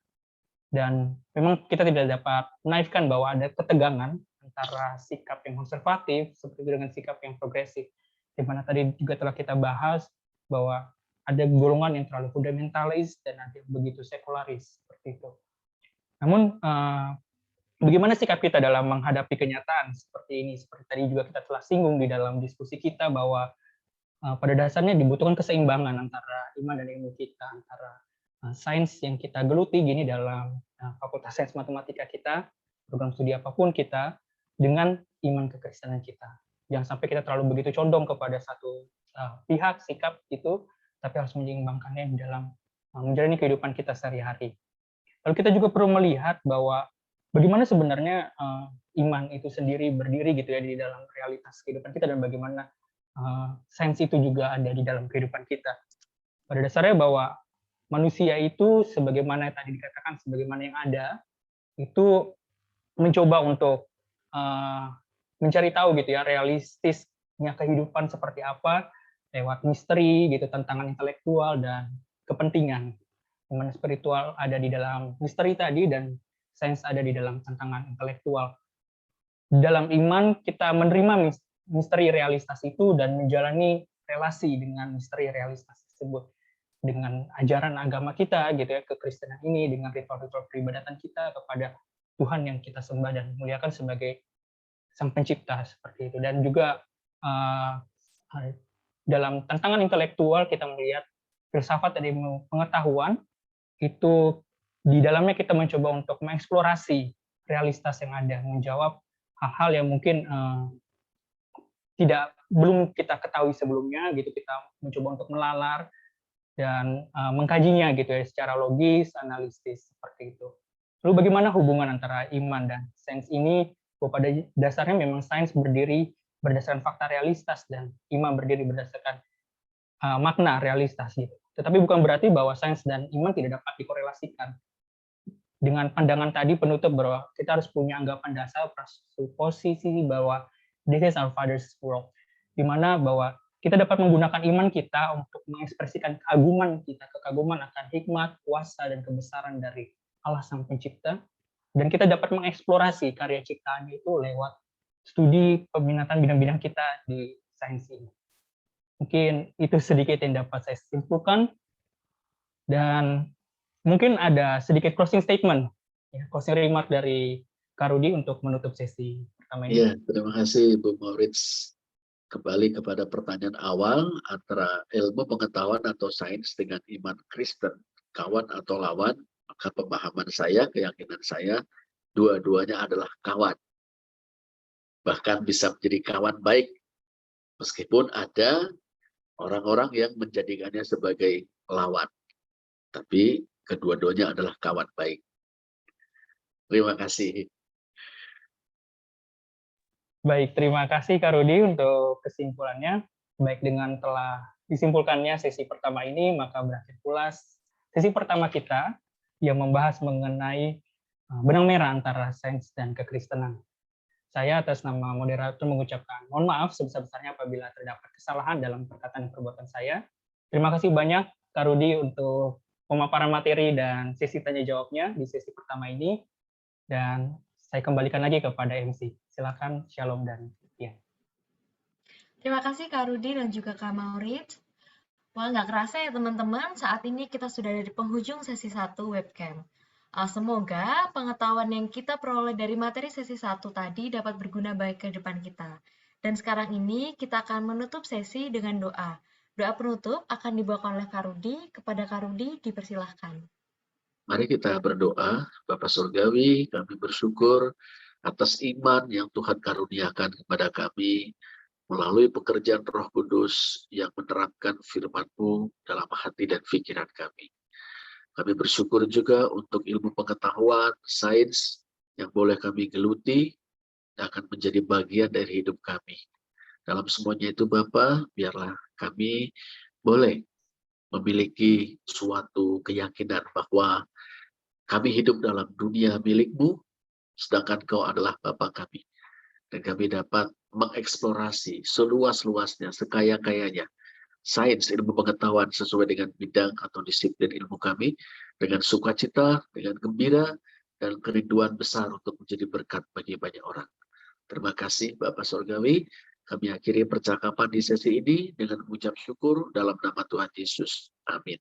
Dan memang kita tidak dapat menaifkan bahwa ada ketegangan antara sikap yang konservatif seperti itu dengan sikap yang progresif. Di mana tadi juga telah kita bahas bahwa ada golongan yang terlalu fundamentalis dan ada yang begitu sekularis seperti itu. Namun bagaimana sikap kita dalam menghadapi kenyataan seperti ini? Seperti tadi juga kita telah singgung di dalam diskusi kita bahwa pada dasarnya dibutuhkan keseimbangan antara iman dan ilmu kita, antara sains yang kita geluti gini dalam Fakultas Sains Matematika kita, program studi apapun kita, dengan iman kekristenan kita. Jangan sampai kita terlalu begitu condong kepada satu pihak sikap itu, tapi harus menyeimbangkannya di dalam menjalani kehidupan kita sehari-hari. Lalu kita juga perlu melihat bahwa bagaimana sebenarnya iman itu sendiri berdiri gitu ya di dalam realitas kehidupan kita dan bagaimana sains itu juga ada di dalam kehidupan kita. Pada dasarnya bahwa manusia itu sebagaimana yang tadi dikatakan, sebagaimana yang ada, itu mencoba untuk mencari tahu gitu ya realistisnya kehidupan seperti apa lewat misteri gitu, tantangan intelektual dan kepentingan. Dimana spiritual ada di dalam misteri tadi dan sains ada di dalam tantangan intelektual. Dalam iman kita menerima misteri realitas itu dan menjalani relasi dengan misteri realitas tersebut dengan ajaran agama kita gitu ya, kekristenan ini, dengan ritual-ritual peribadatan kita kepada Tuhan yang kita sembah dan muliakan sebagai Sang Pencipta seperti itu. Dan juga dalam tantangan intelektual kita melihat filsafat dari pengetahuan itu di dalamnya kita mencoba untuk mengeksplorasi realitas yang ada, menjawab hal-hal yang mungkin belum kita ketahui sebelumnya gitu, kita mencoba untuk melalar dan mengkajinya gitu ya secara logis, analitis seperti itu. Lalu bagaimana hubungan antara iman dan sains ini? Bahwa pada dasarnya memang sains berdiri berdasarkan fakta realitas dan iman berdiri berdasarkan makna realitas gitu. Tetapi bukan berarti bahwa sains dan iman tidak dapat dikorelasikan. Dengan pandangan tadi penutup bahwa kita harus punya anggapan dasar presupposisi bahwa this is our Father's world, di mana bahwa kita dapat menggunakan iman kita untuk mengekspresikan kekaguman akan hikmat, kuasa, dan kebesaran dari Allah Sang Pencipta, dan kita dapat mengeksplorasi karya ciptaan itu lewat studi peminatan bidang-bidang kita di sains ini. Mungkin itu sedikit yang dapat saya simpulkan, dan mungkin ada sedikit closing statement, ya, closing remark dari Kak Rudi untuk menutup sesi pertama ini. Iya, terima kasih Bu Moritz. Kembali kepada pertanyaan awal, antara ilmu pengetahuan atau sains dengan iman Kristen, kawan atau lawan, maka pemahaman saya, keyakinan saya, dua-duanya adalah kawan. Bahkan bisa menjadi kawan baik, meskipun ada orang-orang yang menjadikannya sebagai lawan. Tapi kedua-duanya adalah kawan baik. Terima kasih. Baik, terima kasih Kak Rudi untuk kesimpulannya. Baik, dengan telah disimpulkannya sesi pertama ini, maka berakhir pula sesi pertama kita yang membahas mengenai benang merah antara sains dan kekristenan. Saya atas nama moderator mengucapkan mohon maaf sebesar-besarnya apabila terdapat kesalahan dalam perkataan dan perbuatan saya. Terima kasih banyak Kak Rudi untuk pemaparan materi dan sesi tanya jawabnya di sesi pertama ini. Dan saya kembalikan lagi kepada MC. Silakan, Shalom dan ya. Terima kasih Kak Rudi dan juga Kak Maurits. Wah, nggak kerasa ya teman-teman, saat ini kita sudah ada di penghujung sesi 1 webcam. Semoga pengetahuan yang kita peroleh dari materi sesi 1 tadi dapat berguna baik ke depan kita. Dan sekarang ini kita akan menutup sesi dengan doa. Doa penutup akan dibawakan oleh Kak Rudi. Kepada Kak Rudi, dipersilahkan. Mari kita berdoa. Bapa Surgawi, kami bersyukur atas iman yang Tuhan karuniakan kepada kami melalui pekerjaan Roh Kudus yang menerapkan firman-Mu dalam hati dan pikiran kami. Kami bersyukur juga untuk ilmu pengetahuan, sains yang boleh kami geluti dan akan menjadi bagian dari hidup kami. Dalam semuanya itu Bapa, biarlah kami boleh memiliki suatu keyakinan bahwa kami hidup dalam dunia milik-Mu, sedangkan Kau adalah Bapa kami. Dan kami dapat mengeksplorasi seluas-luasnya, sekaya-kayanya sains, ilmu pengetahuan sesuai dengan bidang atau disiplin ilmu kami, dengan sukacita, dengan gembira, dan kerinduan besar untuk menjadi berkat bagi banyak orang. Terima kasih Bapak Surgawi. Kami akhiri percakapan di sesi ini dengan mengucap syukur dalam nama Tuhan Yesus. Amin.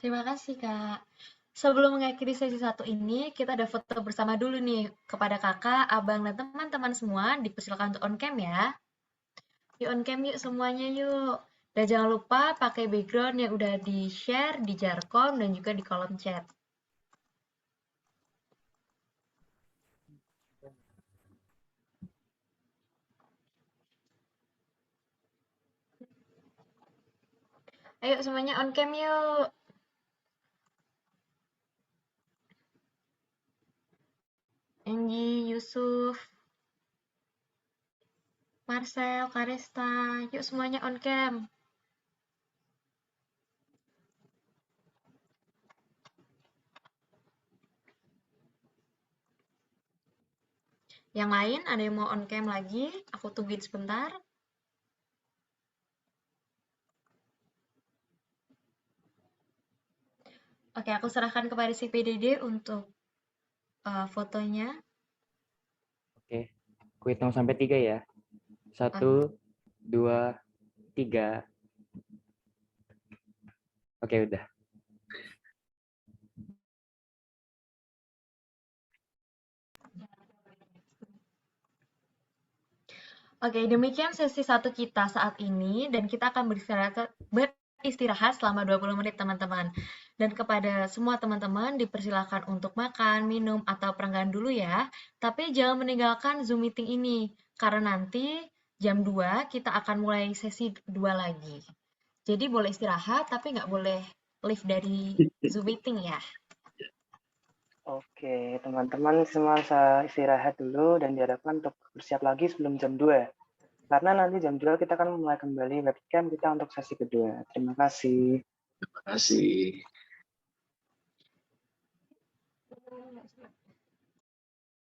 Terima kasih, Kak. Sebelum mengakhiri sesi 1 ini, kita ada foto bersama dulu nih. Kepada kakak, abang, dan teman-teman semua, dipersilakan untuk on cam ya. Yuk on cam yuk semuanya yuk. Dan jangan lupa pakai background yang udah di-share di Jarkom dan juga di kolom chat. Ayo semuanya on cam yuk. Angie, Yusuf, Marcel, Karesta, yuk semuanya on cam. Yang lain ada yang mau on cam lagi? Aku tungguin sebentar. Oke, aku serahkan kepada si PDD untuk fotonya. Oke, aku hitung sampai 3 ya. 1, 2, 3. Oke, udah. Oke, demikian sesi 1 kita saat ini, dan kita akan beristirahat selama 20 menit, teman-teman. Dan kepada semua teman-teman, dipersilakan untuk makan, minum, atau perenggan dulu ya. Tapi jangan meninggalkan Zoom meeting ini, karena nanti jam 2 kita akan mulai sesi 2 lagi. Jadi boleh istirahat, tapi nggak boleh leave dari Zoom meeting ya. Oke, teman-teman semua bisa istirahat dulu dan diharapkan untuk bersiap lagi sebelum jam 2. Karena nanti jam 2 kita akan mulai kembali webcam kita untuk sesi kedua. Terima kasih. Terima kasih.